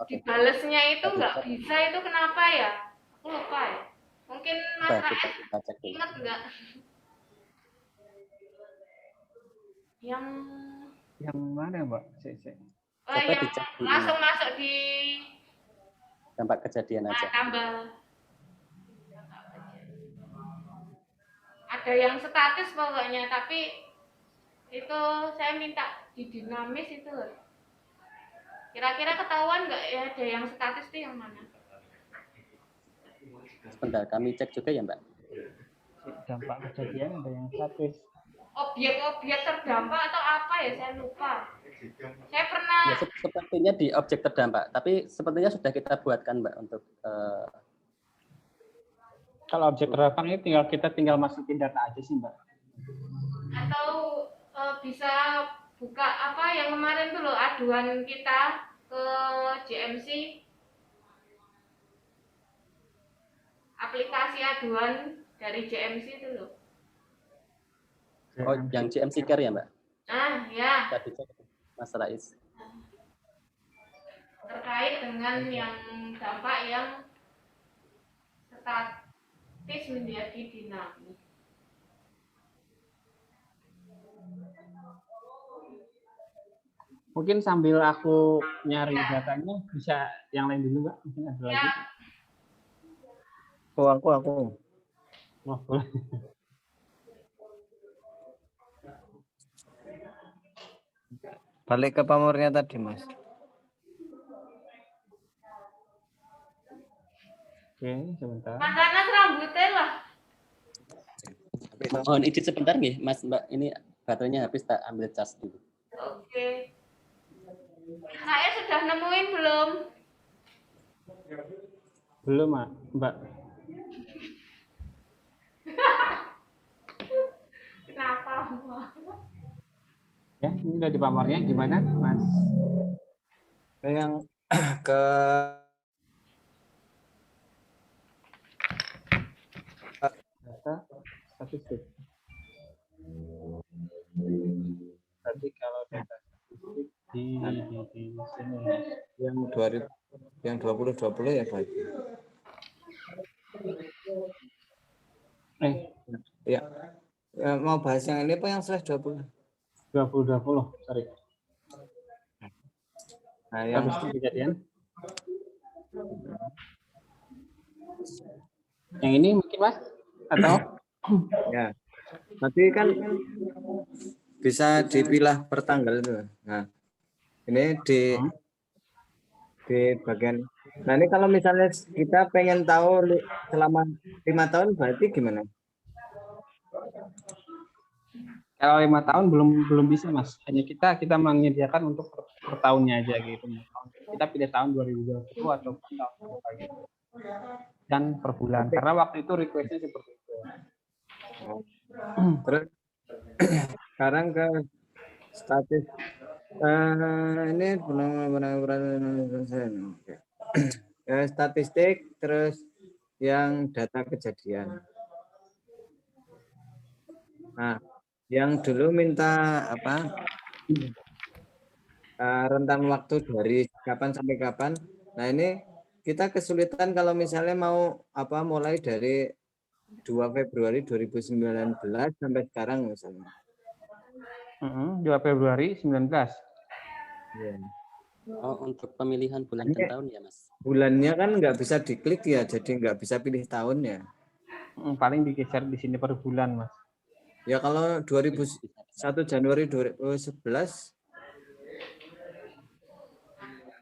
dibalesnya itu nggak bisa, itu kenapa ya? Aku lupa ya. Mungkin Mas Raes ingat nggak? Yang mana Mbak? Yang langsung masuk di dampak kejadian aja. Tambah. Ada yang statis pokoknya, tapi itu saya minta di dinamis itu. Kira-kira ketahuan nggak ya ada yang statis itu yang mana? Sebentar, kami cek juga ya Mbak. Dampak kejadian ada yang statis. Objek-objek terdampak atau apa ya, saya lupa. Saya pernah. Ya, sepertinya di objek terdampak, tapi sepertinya sudah kita buatkan Mbak untuk. Kalau objek terdampak ini kita tinggal masukin data aja sih Mbak. Atau bisa buka apa yang kemarin tuh loh, aduan kita ke JMC, aplikasi aduan dari JMC itu loh. Oh, yang JMC Care ya Mbak? Ya. Tadi Mas Rais. Terkait dengan yang dampak yang statis menjadi dinamis. Mungkin sambil aku nyari datanya, bisa yang lain dulu Mbak? Mungkin ada lagi. Aku. Oh, boleh. Balik ke pamornya tadi, Mas. Oke, sebentar. Mas Anas rambutnya lah. Mohon izin sebentar nih, Mas Mbak. Ini baterainya habis, tak ambil cas dulu. Oke. Saya sudah nemuin belum? Belum, Mbak. Kenapa? Ya, ini udah di pamornya, gimana, Mas? Yang ke data statistik. Tadi kalau data statistik di sini yang 2020 ya Pak. Ya. Mau bahas yang ini apa yang /20? 2020, sorry. Nah, yang kejadian. Yang ini mungkin Mas atau? Ya. Nanti kan bisa dipilah per tanggal itu. Nah, ini di bagian. Nah, ini kalau misalnya kita pengen tahu selama 5 tahun berarti gimana? Kalau 5 tahun belum bisa Mas. Hanya kita menyediakan untuk per tahunnya aja gitu. Kita pilih tahun 2020 atau per tahun gitu. Dan per bulan. Karena waktu itu request-nya seperti itu. Terus sekarang ke statis. Ini statistik, terus yang data kejadian. Nah, yang dulu minta apa? Rentan waktu dari kapan sampai kapan. Nah, ini kita kesulitan kalau misalnya mau mulai dari 2 Februari 2019 sampai sekarang misalnya. 2 Februari 19. Ya. Oh, untuk pemilihan bulan dan tahun ya, Mas? Bulannya kan nggak bisa diklik ya, jadi nggak bisa pilih tahunnya. Paling digeser di sini per bulan, Mas. Ya kalau 1 Januari 2011.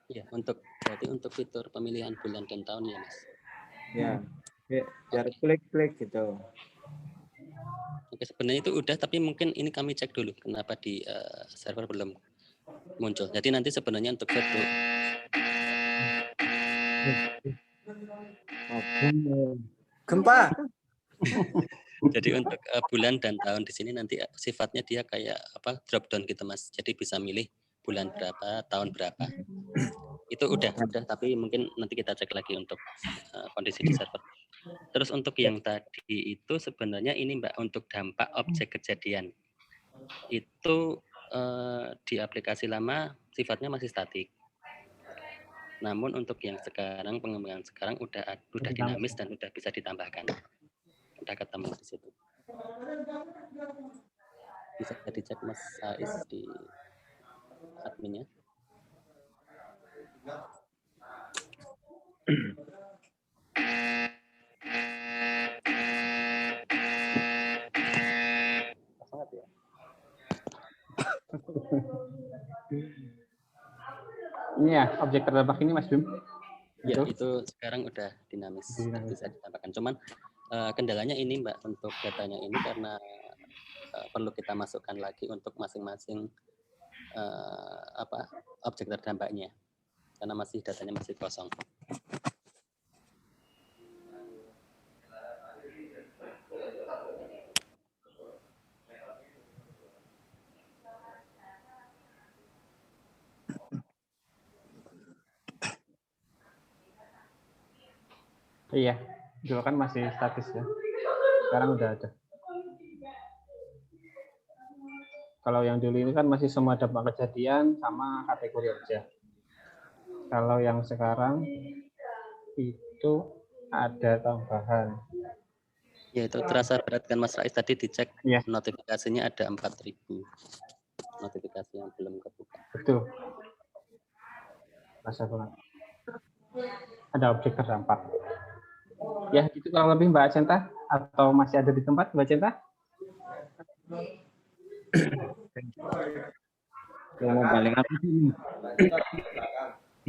Ya, berarti untuk fitur pemilihan bulan dan tahun ya, Mas. Ya, biar klik-klik gitu. Oke, sebenarnya itu udah, tapi mungkin ini kami cek dulu kenapa di server belum muncul. Jadi nanti sebenarnya untuk itu Gempa. jadi untuk bulan dan tahun di sini nanti sifatnya dia kayak apa drop down gitu Mas. Jadi bisa milih bulan berapa, tahun berapa. Itu udah, tapi mungkin nanti kita cek lagi untuk kondisi di server. Terus untuk yang tadi itu sebenarnya ini Mbak untuk dampak objek kejadian. Itu di aplikasi lama sifatnya masih statik. Namun untuk yang sekarang, pengembangan sekarang udah dinamis dan udah bisa ditambahkan. Udah ketemu di situ. Bisa dicek Mas Ais di adminnya. Sangat ya. Ini ya objek terdampak ini Mas Bim. Ya, itu sekarang udah dinamis, bisa ditambahkan. Cuman kendalanya ini Mbak untuk datanya ini karena perlu kita masukkan lagi untuk masing-masing objek terdampaknya karena datanya masih kosong. Iya, dulu kan masih statis ya. Sekarang udah ada. Kalau yang dulu ini kan masih semua dampak kejadian sama kategori objek. Kalau yang sekarang itu ada tambahan. Ya itu terasa berat kan Mas Rais, tadi dicek ya. Notifikasinya ada 4.000 notifikasi yang belum kebuka. Betul. Terasa banget. Ada objek terdampak. Ya itu kurang lebih Mbak Acenta, atau masih ada di tempat Mbak Acenta?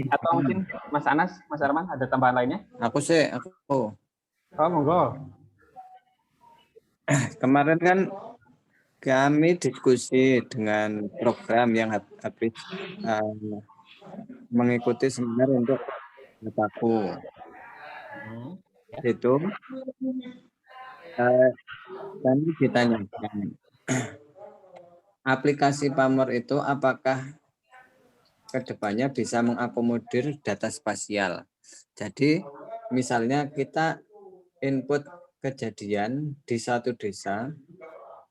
Atau mungkin Mas Anas, Mas Arman ada tambahan lainnya? Aku. Oh, monggo. Kemarin kan kami diskusi dengan program yang habis mengikuti seminar untuk Bapakku. Itu kami ditanyakan aplikasi Pamor itu apakah kedepannya bisa mengakomodir data spasial. Jadi misalnya kita input kejadian di satu desa,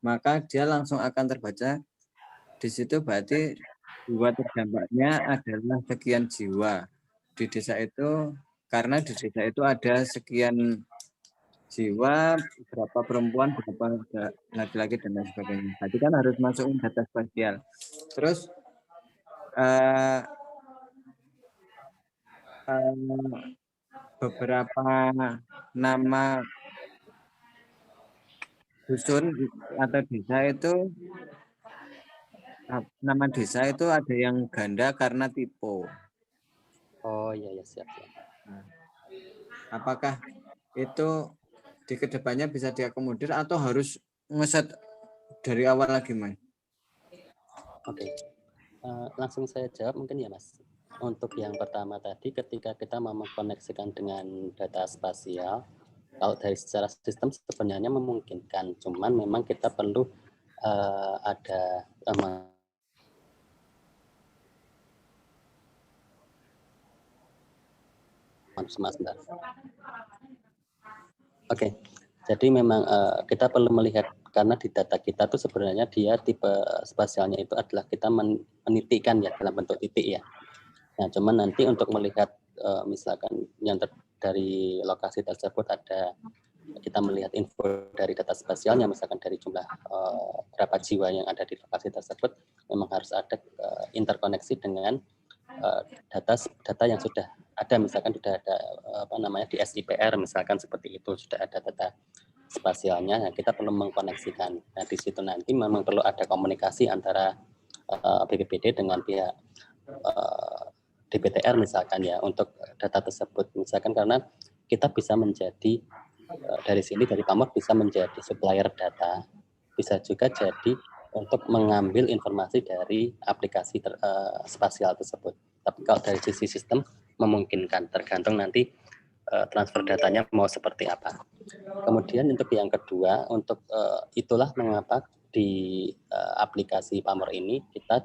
maka dia langsung akan terbaca di situ, berarti jiwa terdampaknya adalah sekian jiwa di desa itu, karena di desa itu ada sekian jiwa, berapa perempuan, berapa laki-laki dan lain sebagainya. Jadi kan harus masukin data spasial. Terus beberapa nama dusun atau desa itu, nama desa itu ada yang ganda karena tipe. Oh iya ya, siap. Nah, apakah itu di kedepannya bisa diakomodir atau harus ngeset dari awal lagi, Mas? Oke. Langsung saya jawab mungkin ya Mas. Untuk yang pertama tadi, ketika kita mau mengkoneksikan dengan data spasial, kalau dari secara sistem sebenarnya memungkinkan, cuman memang kita perlu ada Oke. Jadi memang kita perlu melihat, karena di data kita tuh sebenarnya dia tipe spasialnya itu adalah kita menitikkan ya dalam bentuk titik ya. Nah, cuman nanti untuk melihat misalkan yang dari lokasi tersebut ada, kita melihat info dari data spasialnya, misalkan dari jumlah berapa jiwa yang ada di lokasi tersebut, memang harus ada interkoneksi dengan data yang sudah ada, misalkan sudah ada di SIPR misalkan seperti itu, sudah ada data spasialnya. Nah, kita perlu mengkoneksikan. Nah, di situ nanti memang perlu ada komunikasi antara BPBD dengan pihak DPTR misalkan ya untuk data tersebut, misalkan karena kita bisa menjadi dari sini, dari Pamor bisa menjadi supplier data, bisa juga jadi untuk mengambil informasi dari aplikasi spasial tersebut. Tapi kalau dari sisi sistem memungkinkan, tergantung nanti transfer datanya mau seperti apa. Kemudian untuk yang kedua, untuk itulah mengapa di aplikasi Pamor ini kita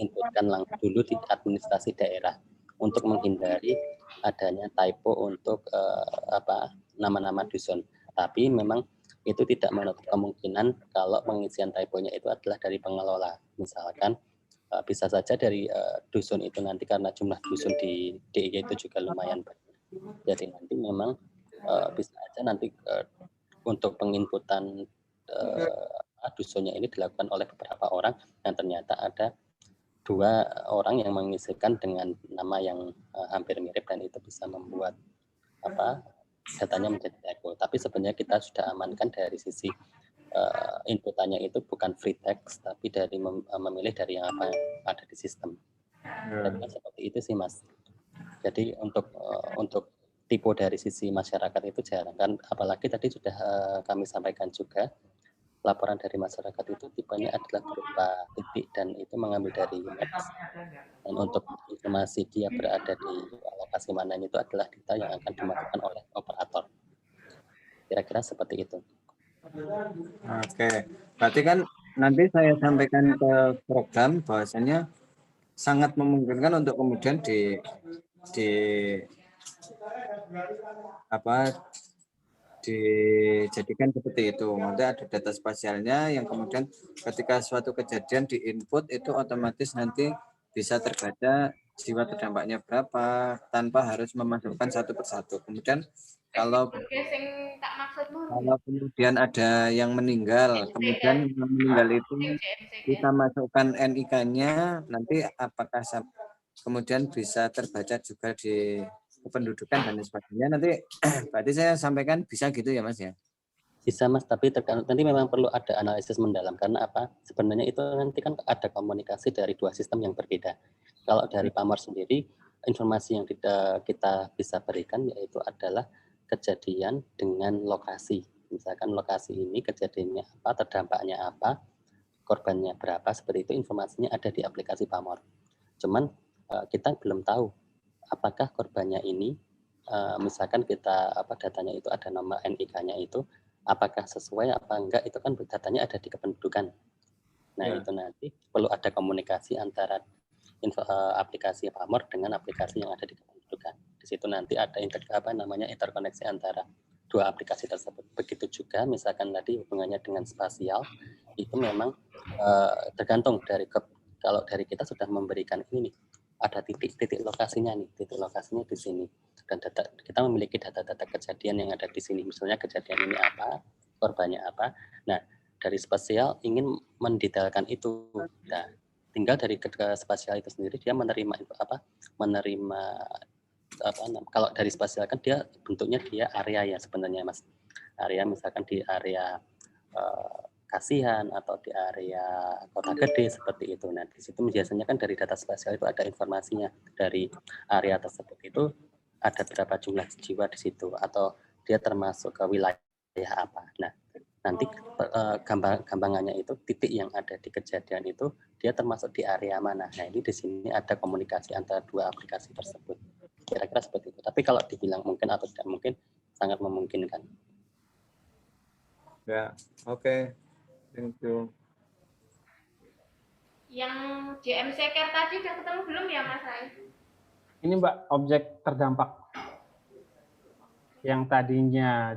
inputkan langsung dulu di administrasi daerah untuk menghindari adanya typo untuk nama-nama dusun. Tapi memang itu tidak menutup kemungkinan kalau pengisian typonya itu adalah dari pengelola. Misalkan bisa saja dari dusun itu nanti, karena jumlah dusun di DIY itu juga lumayan banyak. Jadi nanti memang bisa aja nanti untuk penginputan dusunnya ini dilakukan oleh beberapa orang, dan ternyata ada 2 orang yang mengisikan dengan nama yang hampir mirip, dan itu bisa membuat datanya menjadi typo. Tapi sebenarnya kita sudah amankan dari sisi inputannya itu bukan free text, tapi dari memilih dari yang apa yang ada di sistem. Seperti itu sih, Mas. Jadi untuk tipe dari sisi masyarakat itu jarang kan, apalagi tadi sudah kami sampaikan juga, laporan dari masyarakat itu tipenya adalah berupa titik dan itu mengambil dari Maps. Dan untuk informasi dia berada di lokasi mana itu adalah data yang akan dimasukkan oleh operator. Kira-kira seperti itu. Oke, berarti kan nanti saya sampaikan ke program bahwasanya sangat memungkinkan untuk kemudian dijadikan seperti itu. Nanti ada data spasialnya yang kemudian ketika suatu kejadian diinput itu otomatis nanti bisa terbaca jiwa terdampaknya berapa tanpa harus memasukkan satu persatu. Kemudian kalau kemudian ada yang meninggal, kemudian yang meninggal itu kita masukkan NIK-nya, nanti apakah kemudian bisa terbaca juga di kependudukan dan sebagainya. Nanti berarti saya sampaikan bisa gitu ya, Mas ya? Bisa, Mas, tapi tergantung nanti memang perlu ada analisis mendalam, karena apa? Sebenarnya itu nanti kan ada komunikasi dari 2 sistem yang berbeda. Kalau dari Pamor sendiri, informasi yang kita bisa berikan yaitu adalah kejadian dengan lokasi. Misalkan lokasi ini kejadiannya apa, terdampaknya apa, korbannya berapa, seperti itu informasinya ada di aplikasi Pamor. Cuman kita belum tahu apakah korbannya ini, misalkan kita datanya itu ada nama NIK-nya itu, apakah sesuai apa enggak, itu kan datanya ada di kependudukan. Nah itu nanti perlu ada komunikasi antara aplikasi Pamor dengan aplikasi yang ada di kependudukan. Di situ nanti ada interkoneksi antara 2 aplikasi tersebut. Begitu juga misalkan tadi hubungannya dengan spasial, itu memang tergantung dari kalau dari kita sudah memberikan ini nih, ada titik lokasinya nih, titik lokasinya di sini, dan kita memiliki data-data kejadian yang ada di sini, misalnya kejadian ini apa, korbannya apa. Nah dari spasial ingin mendetailkan itu, nah tinggal dari spasial itu sendiri dia menerima kalau dari spasial kan dia bentuknya dia area ya sebenarnya, Mas, area misalkan di area Kasihan atau di area Kota Gede seperti itu. Nah, di situ biasanya kan dari data spasial itu ada informasinya dari area tersebut itu ada berapa jumlah jiwa di situ atau dia termasuk ke wilayah apa. Nah, nanti gampangannya itu titik yang ada di kejadian itu dia termasuk di area mana. Nah, ini di sini ada komunikasi antara 2 aplikasi tersebut. Kira-kira seperti itu. Tapi kalau dibilang mungkin atau tidak mungkin, sangat memungkinkan. Ya, oke. Thank you. Yang JMC Care tadi udah ketemu belum ya, Mas Rai? Ini Mbak, objek terdampak. Yang tadinya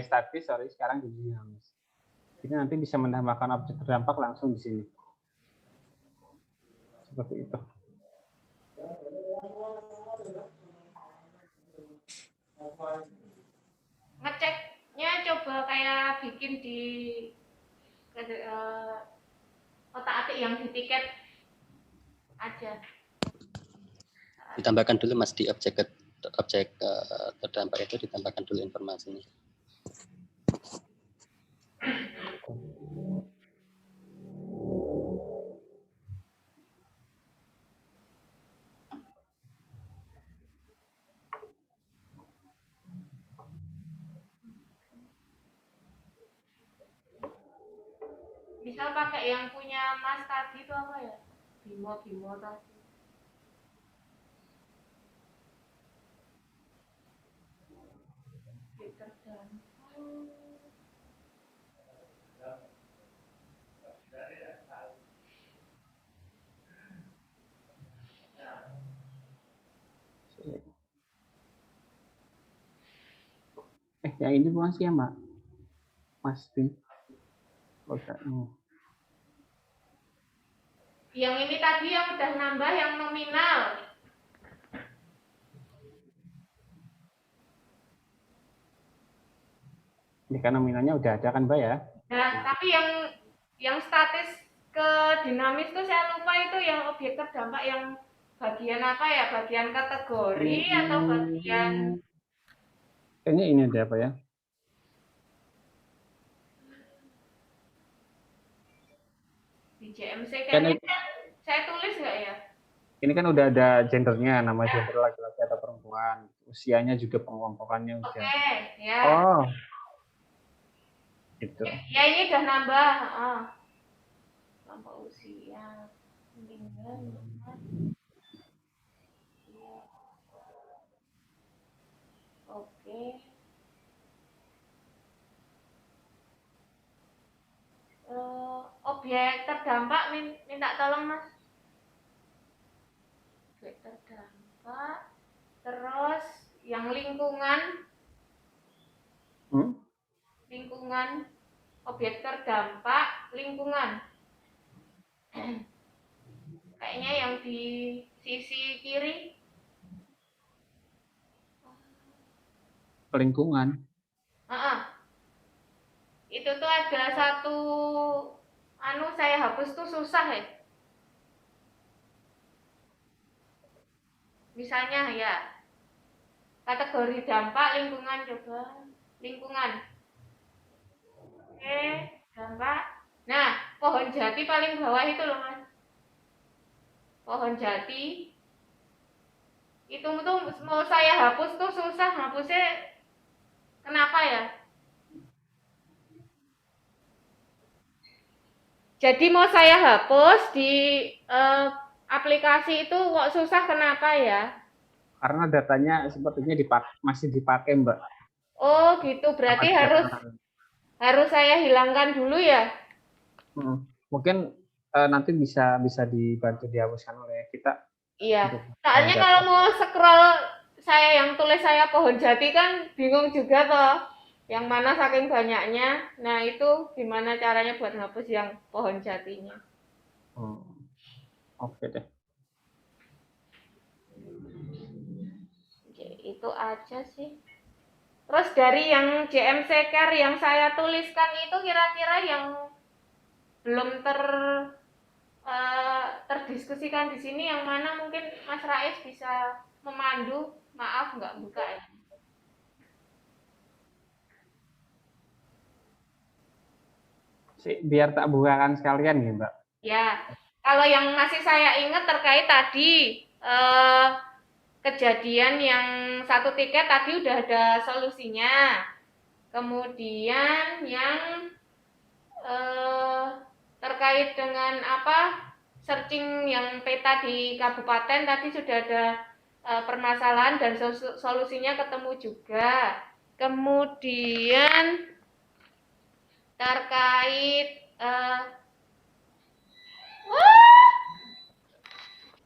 statis, sekarang jadi dinamis. Ini nanti bisa menambahkan objek terdampak langsung di sini. Seperti itu. Ngeceknya coba kayak bikin di otak-atik yang di tiket aja. Ditambahkan dulu, Mas, di objek terdampak itu ditambahkan dulu informasinya. Kita pakai yang punya Mas tadi itu apa ya? Bimo tadi. Yang ini bukan sih ya, Mbak? Mas Bin. Yang ini tadi yang udah nambah yang nominal. Ini kan nominalnya udah ada kan, Mbak ya? Nah, tapi yang statis ke dinamis itu saya lupa itu yang objek terdampak yang bagian apa ya? Bagian kategori atau bagian kayaknya ini ada apa ya? di JMC kayaknya saya tulis nggak ya? Ini kan udah ada gendernya, nama gender laki-laki atau perempuan, usianya juga pengelompokannya udah. Oke, ya. Oh, gitu. Ya ini udah nambah. Kelompok usia, meninggal, oke. Objek terdampak minta tolong Mas. Objek terdampak, terus yang lingkungan, lingkungan, objek terdampak, lingkungan. Kayaknya yang di sisi kiri. Lingkungan. Itu tuh ada satu saya hapus tuh susah ya. Misalnya ya kategori dampak lingkungan, coba lingkungan. Oke, dampak. Nah, pohon jati paling bawah itu loh Mas. Pohon jati itu tuh mau saya hapus tuh susah, hapusnya kenapa ya? Jadi mau saya hapus di aplikasi itu kok susah, kenapa ya? Karena datanya sepertinya masih dipakai, Mbak. Oh gitu, berarti harus saya hilangkan dulu ya? Mungkin nanti bisa dibantu dihapuskan oleh kita. Iya, soalnya kalau mau scroll saya yang tulis saya pohon jati kan bingung juga toh. Yang mana saking banyaknya. Nah itu gimana caranya buat ngapus yang pohon jatinya. Oke deh. Oke, itu aja sih. Terus dari yang JMC Care yang saya tuliskan itu kira-kira yang belum terdiskusikan di sini yang mana mungkin Mas Rais bisa memandu. Maaf nggak buka ya. Biar tak bukakan sekalian ya, Mbak. Ya, kalau yang masih saya ingat terkait tadi kejadian yang satu tiket tadi udah ada solusinya. Kemudian yang terkait dengan searching yang peta di kabupaten tadi sudah ada permasalahan dan solusinya ketemu juga. Kemudian terkait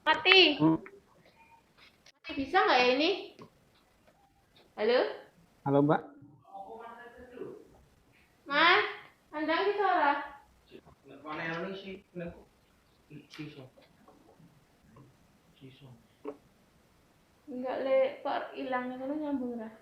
mati bisa nggak ya ini? Halo Mbak. Mas, Anda bisa lah. Enggak Pak hilangnya kalau nyambung lah.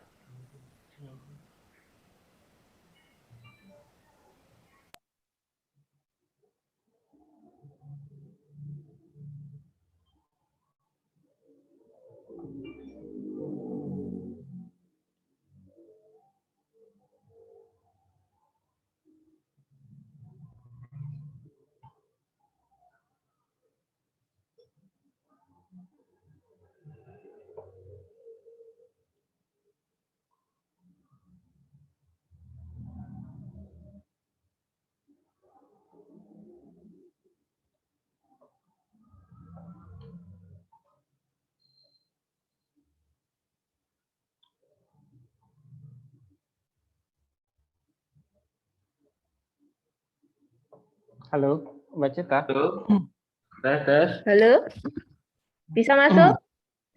Halo, Mbak Cita. Halo. Tes. Halo? Bisa masuk?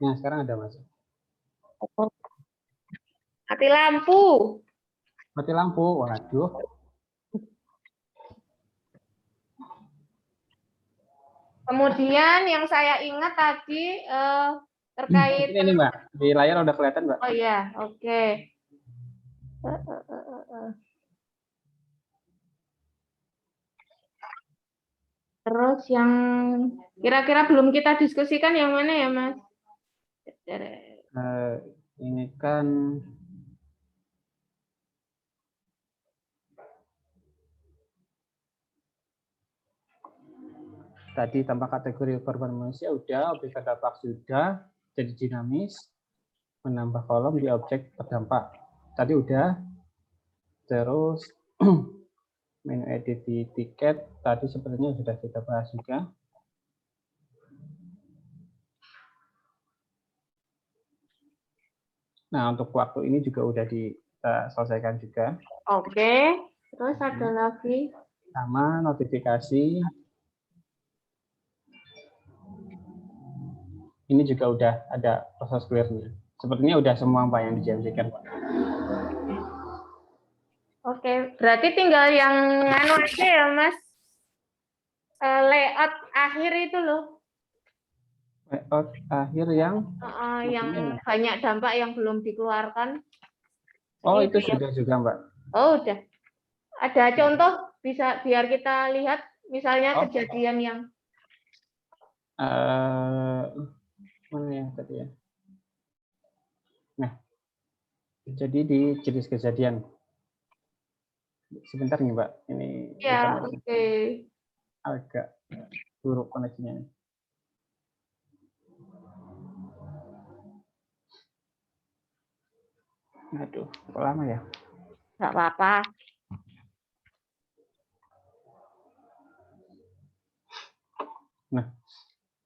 Nah, sekarang ada masuk. Mati lampu. Mati lampu. Waduh. Kemudian yang saya ingat tadi terkait Ini Mbak, di layar udah kelihatan Mbak. oh ya, oke. Terus yang kira-kira belum kita diskusikan yang mana ya, Mas? Ini kan tadi tambah kategori korban manusia udah, objek terdampak sudah, jadi dinamis, menambah kolom di objek terdampak. Tadi udah. Terus menu edit di tiket tadi sepertinya sudah kita bahas juga. Nah, untuk waktu ini juga udah kita selesaikan juga. Oke. Terus ada lagi. Sama notifikasi. Ini juga udah ada proses clear-nya. Sepertinya udah semua Pak yang dijanjikan Pak. Oke, berarti tinggal yang anu aja ya, Mas. Layout akhir itu loh. Layout akhir yang Banyak dampak yang belum dikeluarkan. Oh, itu sudah juga, Mbak. Oh, udah. Ada contoh bisa biar kita lihat misalnya kejadian yang mana ya tadi ya? Nah, jadi di jenis kejadian. Sebentar nih, Mbak. Ini ya, oke. Agak buruk koneksinya. Aduh, kok lama ya? Nggak apa-apa. Nah,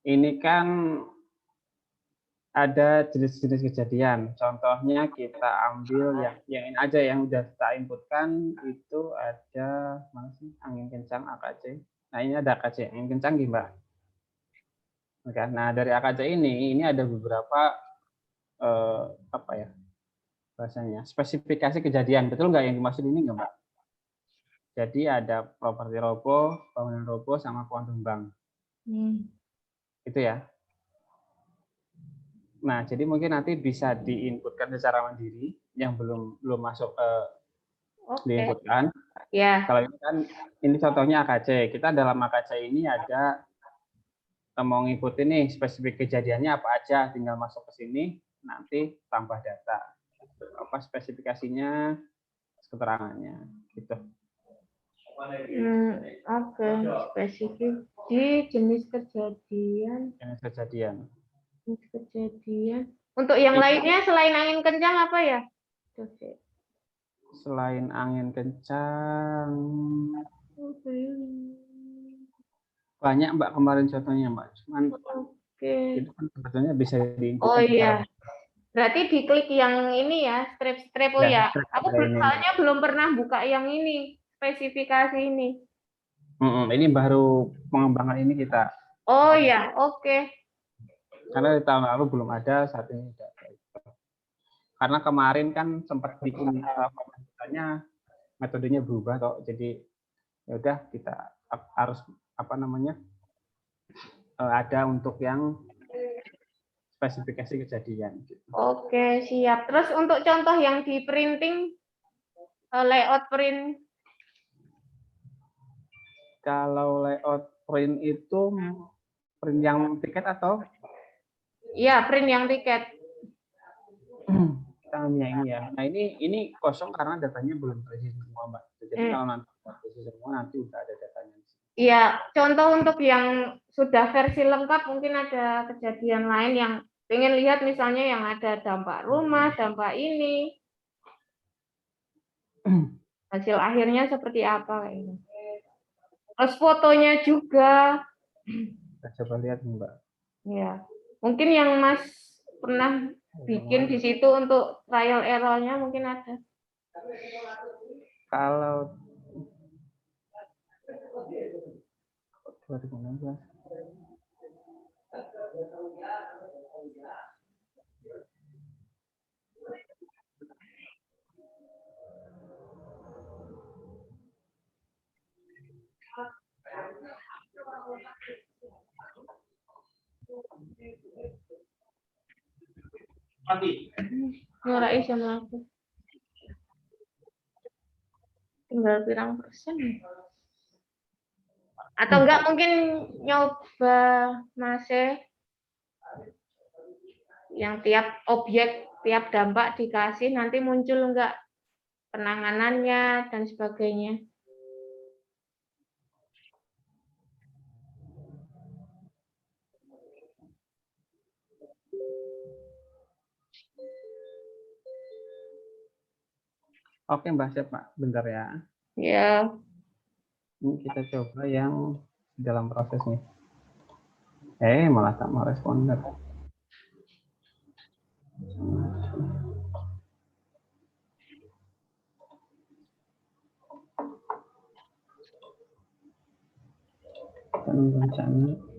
ini kan ada jenis-jenis kejadian. Contohnya kita ambil yang ini aja yang udah kita inputkan itu ada mana sih? Angin kencang AKC. Nah, ini ada AKC angin kencang gimana? Oke, nah dari AKC ini ada beberapa apa ya? Bahasanya spesifikasi kejadian. Betul nggak yang dimaksud ini nggak, Mbak? Jadi ada properti roboh, bangunan roboh sama pohon tumbang. Itu ya. Nah, jadi mungkin nanti bisa diinputkan secara mandiri yang belum masuk ke diinputkan. Ya. Kalau ini kan ini contohnya AKC. Kita dalam AKC ini ada mau ngikutin nih spesifik kejadiannya apa aja, tinggal masuk ke sini nanti tambah data. Apa spesifikasinya, keterangannya gitu. Oke, spesifik di jenis kejadian. Jenis kejadian. Untuk yang lainnya selain angin kencang apa ya? Selain angin kencang, banyak Mbak kemarin contohnya Mbak. Cuman itu kan sebetulnya bisa diinput. Oh iya. Berarti diklik yang ini ya, strip ya. Aku soalnya belum pernah buka yang ini, spesifikasi ini. Ini baru pengembangan ini kita. Oh ya, oke. Karena di tahun lalu belum ada, saat ini tidak ada. Karena kemarin kan sempat bikin metodenya berubah toh. Jadi ya udah kita harus apa namanya? Ada untuk yang spesifikasi kejadian. Oke, siap. Terus untuk contoh yang di printing, layout print. Kalau layout print itu print yang tiket atau? Iya, print yang tiket. Ini ya. Nah ini kosong karena datanya belum terisi semua Mbak. Jadi kalau nanti terisi semua nanti udah ada datanya. Iya, contoh untuk yang sudah versi lengkap mungkin ada kejadian lain yang pengen lihat misalnya yang ada dampak rumah, dampak ini. Hasil akhirnya seperti apa ini. Terus fotonya juga. Kita coba lihat Mbak. Ya, mungkin yang Mas pernah bikin di situ untuk trial error-nya mungkin ada. Kalau 2016. Ora iso mlaku. Tinggal pirang persen. Atau enggak mungkin nyoba masih yang tiap objek, tiap dampak dikasih nanti muncul enggak penanganannya dan sebagainya. Oke, Mbak Sep, Pak. Bentar ya. Ya, Ini kita coba yang dalam proses nih. Malah tak mau responder. Kita nunggu rencana.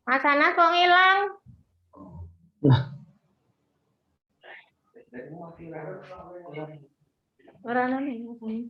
Mas Anas kok ngilang? Ora ana nih, Mas Anas.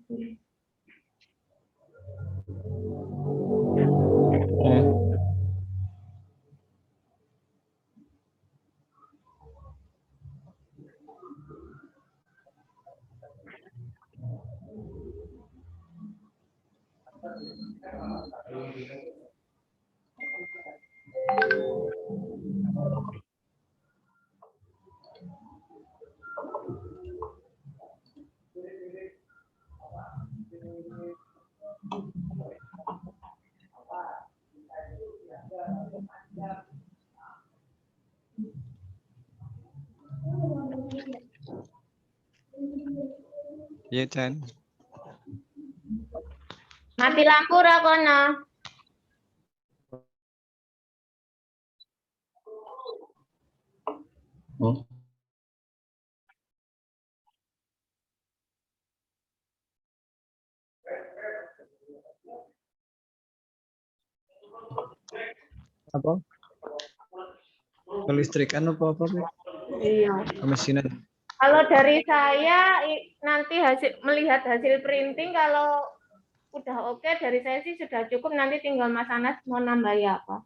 Iya, Chan. Mati lampu ra kono. Apa? Kelistrikan apa-apa, Pak? Iya. Kemesinan. Kalau dari saya nanti melihat hasil printing kalau udah oke dari saya sih sudah cukup, nanti tinggal Mas Anas mau nambah ya apa.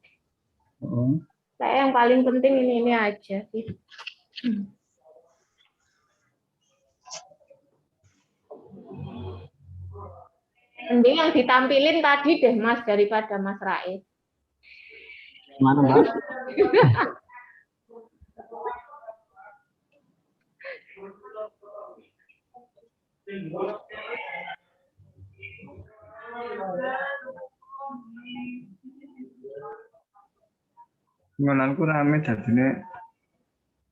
Saya yang paling penting ini aja sih. Mending yang ditampilin tadi deh Mas daripada Mas Rais. Mana, Mbak? Ngonanku rame jadinya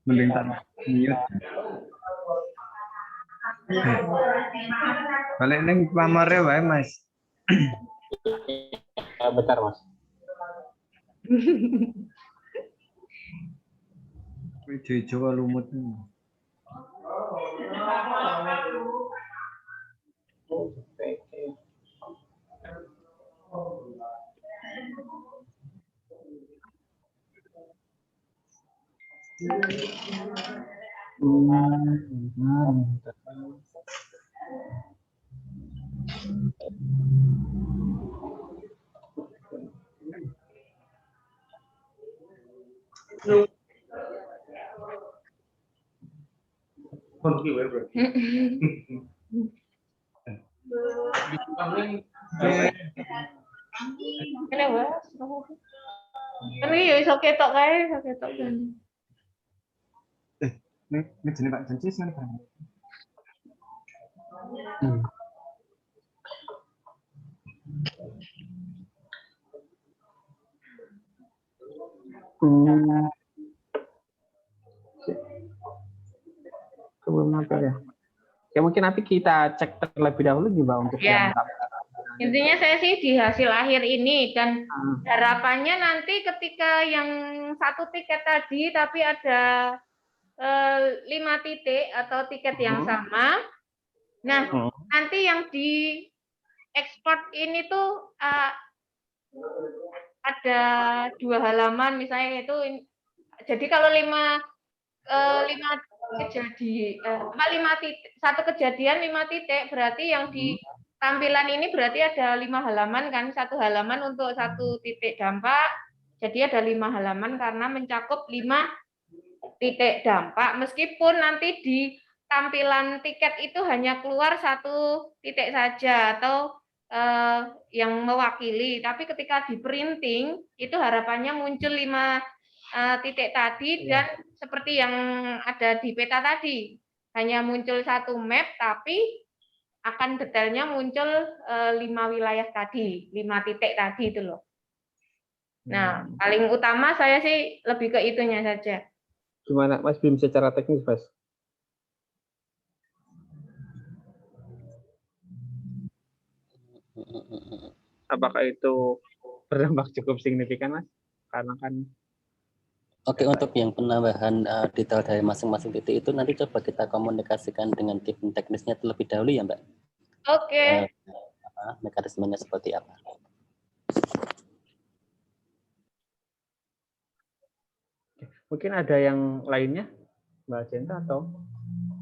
mending tak mute. Balik neng pamarnya wae, Mas. Bentar, Mas. Ijo-ijo lumut. Ini wes. Kan iki ya iso ketok kae, iso ketok kan. Ini jenis Pak Jancis kan. Sebelum nampil ya. Ya mungkin nanti kita cek terlebih dahulu juga untuk Ya. yang Intinya saya sih di hasil akhir ini dan harapannya nanti ketika yang satu tiket tadi tapi ada 5 titik atau tiket yang sama. Nah, nanti yang di ekspor ini tuh ada 2 halaman misalnya itu. Jadi kalau 5 kejadian 5 titik berarti yang di tampilan ini berarti ada 5 halaman kan, 1 halaman untuk 1 titik dampak. Jadi ada 5 halaman karena mencakup 5 titik dampak meskipun nanti di tampilan tiket itu hanya keluar 1 titik saja atau yang mewakili, tapi ketika di printing itu harapannya muncul 5 titik tadi dan seperti yang ada di peta tadi hanya muncul 1 map tapi akan detailnya muncul 5 wilayah tadi, 5 titik tadi itu loh. Nah, paling utama saya sih lebih ke itunya saja. Gimana Mas Bim secara teknis, Mas? Apakah itu berdampak cukup signifikan, Mas? Karena kan Oke, untuk yang penambahan detail dari masing-masing titik itu nanti coba kita komunikasikan dengan tim teknisnya terlebih dahulu ya, Mbak. Oke. Mekanismenya seperti apa? Mungkin ada yang lainnya, Mbak Jenta atau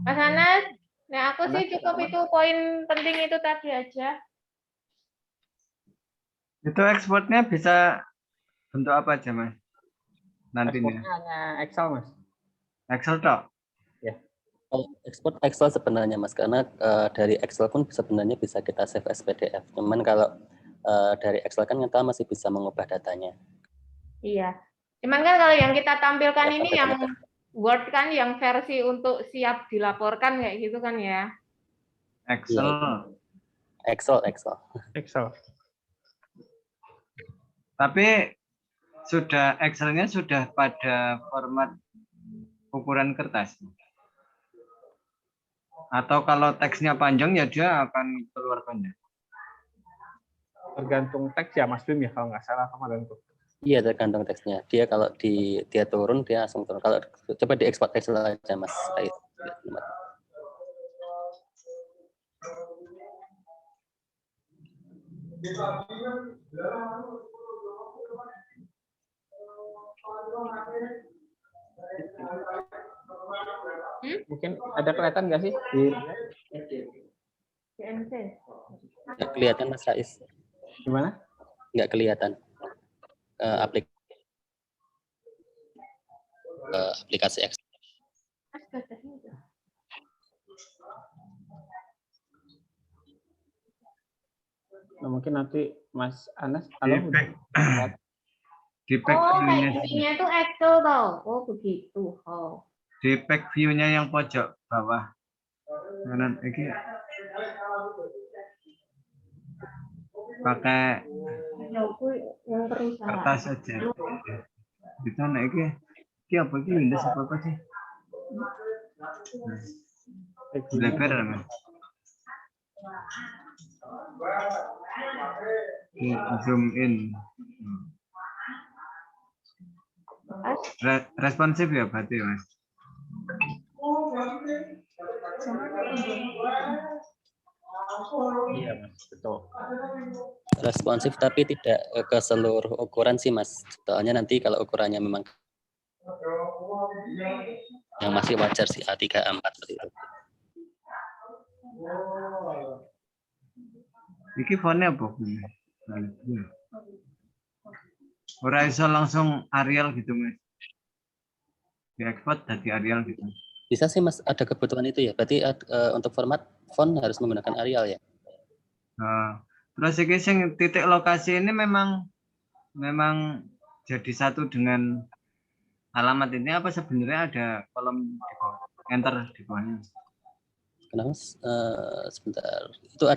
Mas Anas? Nah, aku sih cukup itu poin penting itu tadi aja. Itu ekspornya bisa bentuk apa aja, Mas? Nantinya. ekspornya hanya Excel, Mas? Excel toh? Ya. Kalau ekspor Excel sebenarnya, Mas, karena dari Excel pun sebenarnya bisa kita save as PDF. Cuman kalau dari Excel kan kita masih bisa mengubah datanya. Iya. Cuman kan kalau yang kita tampilkan ini yang Word kan yang versi untuk siap dilaporkan kayak gitu kan ya? Excel. Excel. Tapi Excel-nya sudah pada format ukuran kertas. Atau kalau teksnya panjang ya dia akan keluar panjang. Tergantung teks ya, Mas Bim ya, kalau nggak salah kemarin tuh. Iya, tergantung teksnya. Dia kalau dia turun, dia langsung turun. Kalau coba diekspor Excel aja, Mas. Mungkin ada kelihatan nggak sih di CNC? Nggak kelihatan, Mas Rais. Gimana? Nggak kelihatan aplikasi Excel. Nah, mungkin nanti Mas Anas, halo. Di pack view-nya itu Excel toh. Oh, begitu. Oh. Di pack view-nya yang pojok bawah kanan ini pakai kertas saja. Kita naik ini apa ini Windows apa sih? Lebar kan? Zoom in. Responsif ya berarti, Mas? Iya, Mas. Betul. Responsif tapi tidak ke seluruh ukuran sih Mas. Soalnya nanti kalau ukurannya memang yang masih wajar sih A3, A4 seperti itu. Iki fontnya apa? Ora iso langsung Arial gitu Mas. Diekspor dari Arial gitu. Bisa sih Mas, ada kebutuhan itu ya. Berarti untuk format font harus menggunakan Arial ya. Nah, terus iki sing titik lokasi ini memang jadi satu dengan alamat ini apa sebenarnya ada kolom di bawah, enter di bawahnya? Kenapa Mas? Sebentar. Itu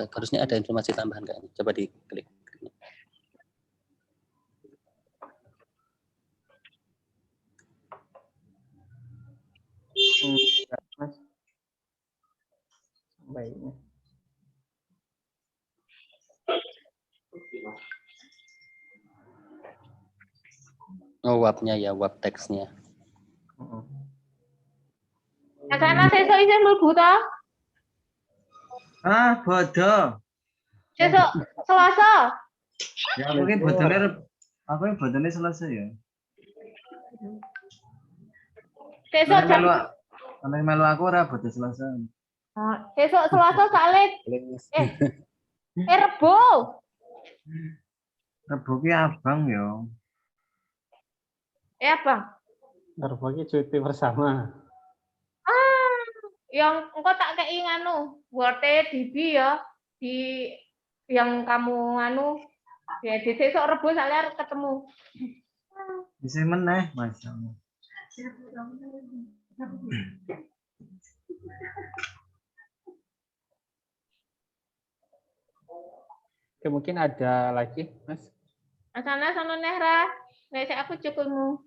harusnya ada informasi tambahan kayaknya. Coba diklik. Mas. Baiknya. Oh, WAP-nya ya, WAP teksnya. Karena sesuk isih mlebu to? Ah, bodoh. Sesuk Selasa. Ya aku ini bodone selesai ya. Sesuk jam Melu aku ora bodoh selesai. sesuk Selasa saklit. Rebo. Rebo ki abang yo. Bang. Berbagi cuti bersama. Yang engkau tak kei nganu, worte DB ya di yang kamu nganu ya di sesuk Rebo saklir ketemu. Bisa meneh, Mas. Oke, mungkin ada lagi, Mas. Asana sono Nehra, nek aku cukulmu.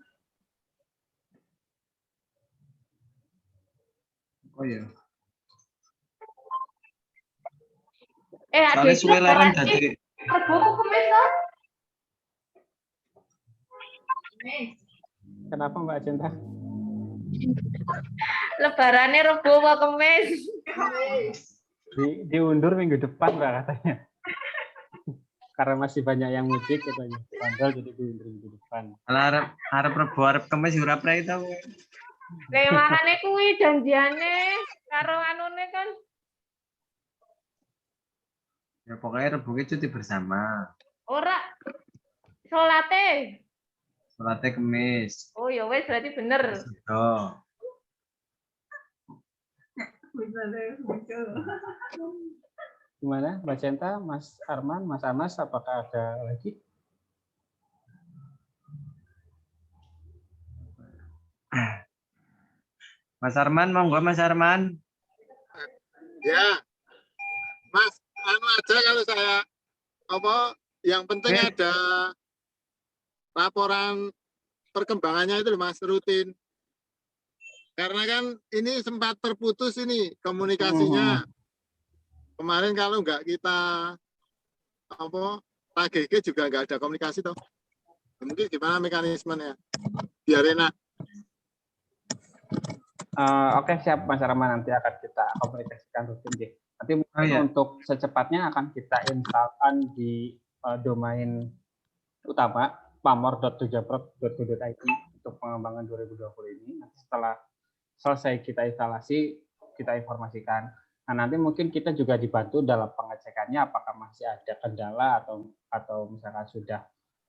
Oh iya. Soalnya suwe leren dadi Rebo kemis to? Kenapa Mbak Cinta? Lebarannya Rebo apa kemis? Diundur minggu depan Mbak katanya. Karena masih banyak yang mudik katanya. Tanggal jadi diundur minggu depan. arep Rebo arep kemis ora prei to. Kayak makane kuwi janjiane karo anune kan. Ya pokoknya Rebo ki cuti bersama. Ora salate. Salate kemis. Oh ya wes berarti bener. Oh. Gimana Mbak Cinta, Mas Arman, Mas Anas, apakah ada lagi? Mas Arman, monggo Mas Arman. Ya, Mas, anu aja kalau saya yang penting ada laporan perkembangannya itu Mas, rutin. Karena kan ini sempat terputus ini komunikasinya. Kemarin kalau nggak kita AGG juga nggak ada komunikasi toh. Mungkin gimana mekanismenya? Biar enak. Oke, siap Mas Arman, nanti akan kita komunikasikan rutin deh. Nanti mungkin untuk secepatnya akan kita instalkan di domain utama pamor.tujaprod.go.id untuk pengembangan 2020 ini. Nanti setelah selesai kita instalasi, kita informasikan. Nah, nanti mungkin kita juga dibantu dalam pengecekannya apakah masih ada kendala atau misalkan sudah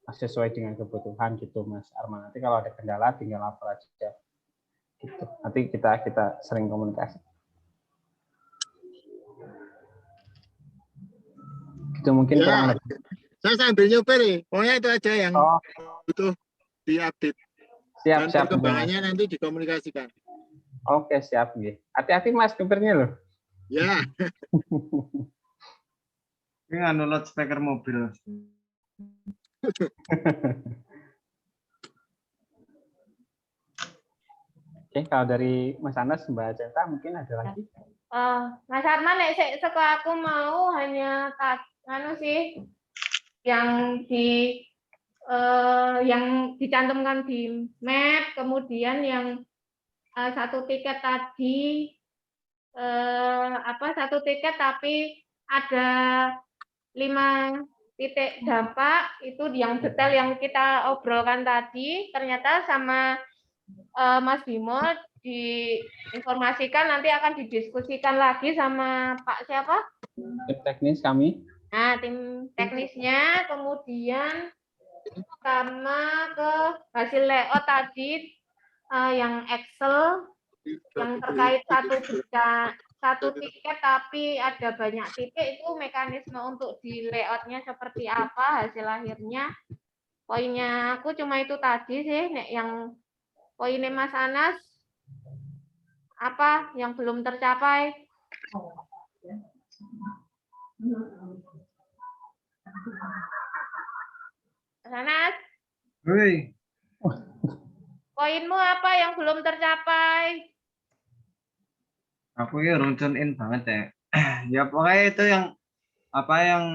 sesuai dengan kebutuhan gitu Mas Arman. Nanti kalau ada kendala tinggal lapor aja. Gitu. Nanti kita sering komunikasi. Itu mungkin ya, kurang lebih. Saya sambil nyopir nih. Pokoknya itu aja yang butuh diupdate. Siap. Perkembangannya nanti dikomunikasikan. Oke, siap nih. Hati-hati Mas nyopirnya loh. Ya. Ini nganu loudspeaker mobil. Oke, kalau dari Mas Anas, Mbak Cinta mungkin ada lagi? Mas Arman, nek aku mau hanya sih yang dicantumkan di map, kemudian yang satu tiket tadi satu tiket tapi ada 5 titik dampak itu yang detail yang kita obrolkan tadi, ternyata sama Mas Bimo diinformasikan nanti akan didiskusikan lagi sama Pak siapa? Tim teknis kami. Nah, tim teknisnya, kemudian sama ke hasil layout tadi yang Excel yang terkait satu tiket tapi ada banyak titik, itu mekanisme untuk di layoutnya seperti apa hasil akhirnya. Poinnya aku cuma itu tadi sih, yang poinnya Mas Anas apa yang belum tercapai. Mas Anas, Woi, poinmu apa yang belum tercapai? aku ya runtunin banget ya. Ya pokoknya itu yang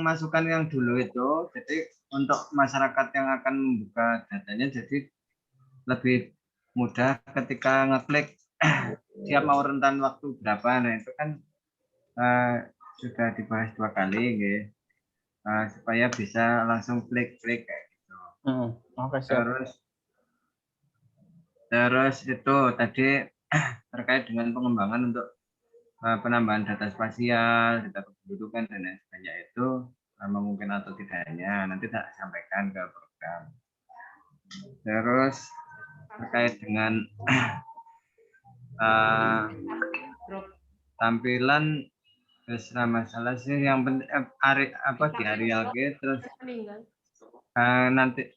masukan yang dulu itu, jadi untuk masyarakat yang akan membuka datanya jadi lebih mudah ketika ngeklik siap mau rentan waktu berapa. Nah itu kan sudah dibahas 2 kali gitu. Supaya bisa langsung klik-klik kayak gitu. Oke, siap. Terus itu tadi terkait dengan pengembangan untuk penambahan data spasial, data kependudukan dan lain sebagainya itu mungkin atau tidaknya nanti tak sampaikan ke program. Terus terkait dengan tampilan masalah sih yang penting di Arial terus nanti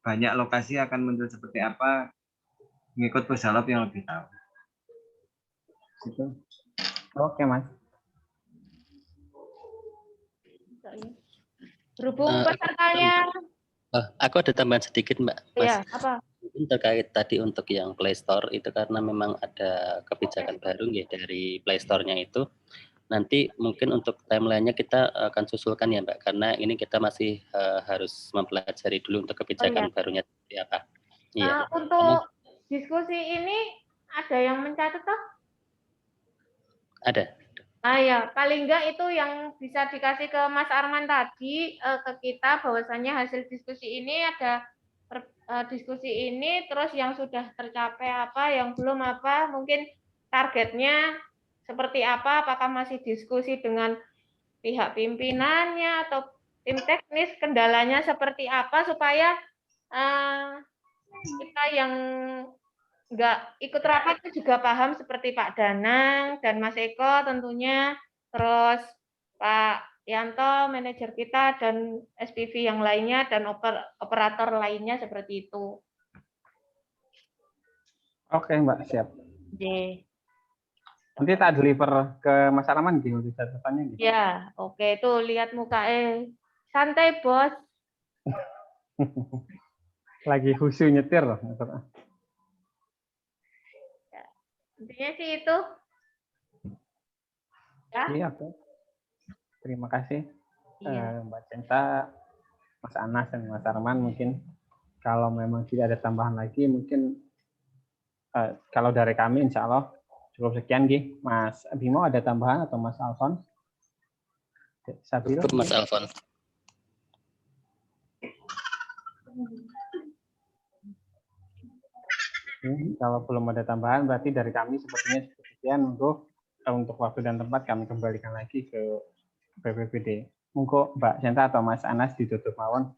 banyak lokasi akan muncul seperti apa, ngikut pesalop yang lebih tahu. Gitu. Oke, Mas. Berhubung pesertanya. Aku ada tambahan sedikit, Mbak. Mas. Ya, apa? Terkait tadi untuk yang Play Store itu karena memang ada kebijakan baru ya dari Play Store-nya itu. Nanti mungkin untuk timeline-nya kita akan susulkan ya, Mbak, karena ini kita masih harus mempelajari dulu untuk kebijakan barunya seperti apa. Iya. Untuk diskusi ini ada yang mencatat toh? Ada. Ya, paling enggak itu yang bisa dikasih ke Mas Arman tadi ke kita bahwasannya hasil diskusi ini ada diskusi ini, terus yang sudah tercapai apa, yang belum apa, mungkin targetnya seperti apa, apakah masih diskusi dengan pihak pimpinannya atau tim teknis, kendalanya seperti apa supaya kita yang nggak ikut rapat itu juga paham seperti Pak Danang dan Mas Eko tentunya, terus Pak Yanto, manajer kita, dan SPV yang lainnya, dan operator lainnya seperti itu. Oke, Mbak, siap. Oke. Nanti tak deliver ke Mas Arman gitu, catatannya gitu. Ya, oke, tuh lihat muka santai, Bos. Lagi khusyuk nyetir loh. Intinya sih itu. Ya. Iya, oke. Terima kasih Mbak Cinta, Mas Anas, dan Mas Arman. Mungkin kalau memang tidak ada tambahan lagi, mungkin kalau dari kami insya Allah cukup sekian. Mas Bimo ada tambahan atau Mas Alfon? Cukup Mas Alfon. Kalau belum ada tambahan, berarti dari kami sepertinya cukup sekian. Untuk waktu dan tempat kami kembalikan lagi ke BPPD. Monggo Mbak Cinta atau Mas Anas ditutup mawon.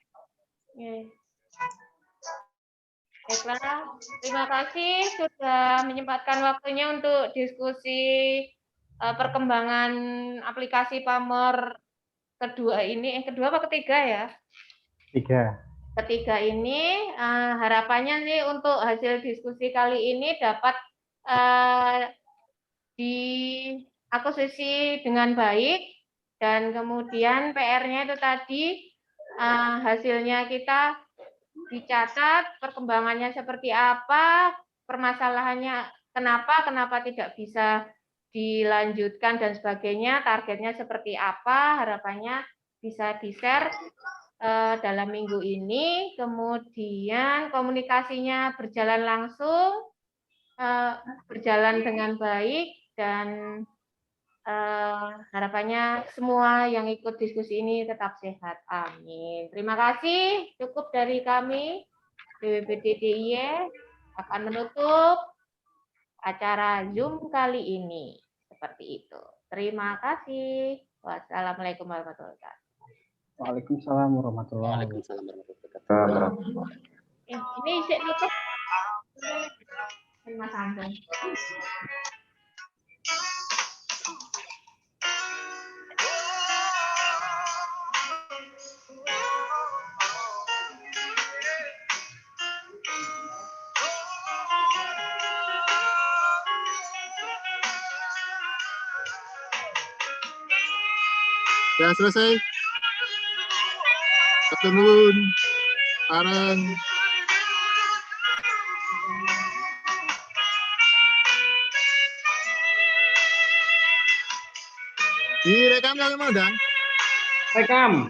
Baiklah, terima kasih sudah menyempatkan waktunya untuk diskusi perkembangan aplikasi Pamor kedua ini. Kedua apa ketiga ya? Ketiga ini, harapannya sih untuk hasil diskusi kali ini dapat diakuisisi dengan baik, dan kemudian PR-nya itu tadi hasilnya kita dicatat, perkembangannya seperti apa, permasalahannya kenapa tidak bisa dilanjutkan dan sebagainya, targetnya seperti apa, harapannya bisa di-share dalam minggu ini, kemudian komunikasinya berjalan langsung, berjalan dengan baik, dan harapannya semua yang ikut diskusi ini tetap sehat. Amin. Terima kasih. Cukup dari kami. BPBD DIY akan menutup acara Zoom kali ini. Seperti itu. Terima kasih. Wassalamualaikum warahmatullahi wabarakatuh. Waalaikumsalam warahmatullahi wabarakatuh. Waalaikumsalam warahmatullahi wabarakatuh. Ini saya nutup. Mas Andon. Ya selesai. Ketemu bareng. Direkam kali mau dang? Rekam.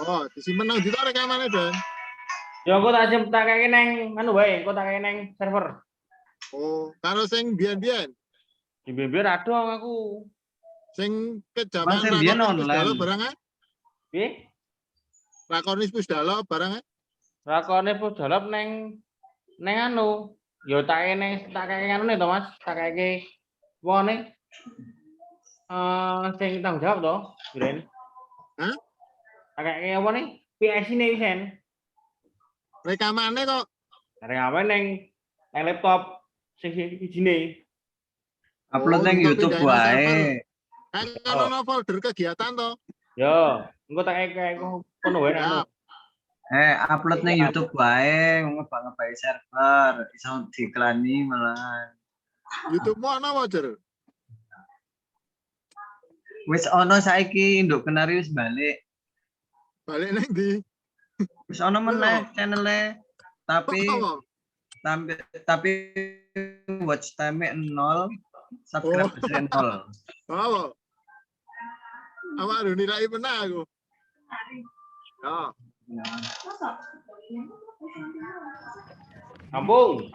Oh, disimpen nang dita rekamannya Dan. Ya aku tak kayak neng anu wae, aku tak kayak neng server. Oh, karo sing biyen-biyen. Di bibir ada aku. Sing kejaman Mas, sing biyen Rakornis Pusdalo online. barang Piye? Rakornis Pusdalo barang Lakone dalap neng anu. Ya tak kayak anu nih to Mas, tak kayak wone. Sing tanggung jawab to, Bren. Hah? Tak kayak apa nih? PIC nih Wisen. rekamannya kok. Karena apa neng laptop sing ijine. Upload nang engko YouTube pindahin nang server. wae. Kan ono folder kegiatan to. Yo, engko tak kayak kono wae anu. Upload nang YouTube wae, ngebak-ngebai server, iso diiklani malah. YouTube-mu ono apa, Jer? Wis ono saiki Induk Kenari wis balik. Balik nang ndi? Wis ono meneh channel-e. Tapi tapi watch time 0, subscriber 0. Apa? Awak lho nilai pernah aku. Ya. Kampung.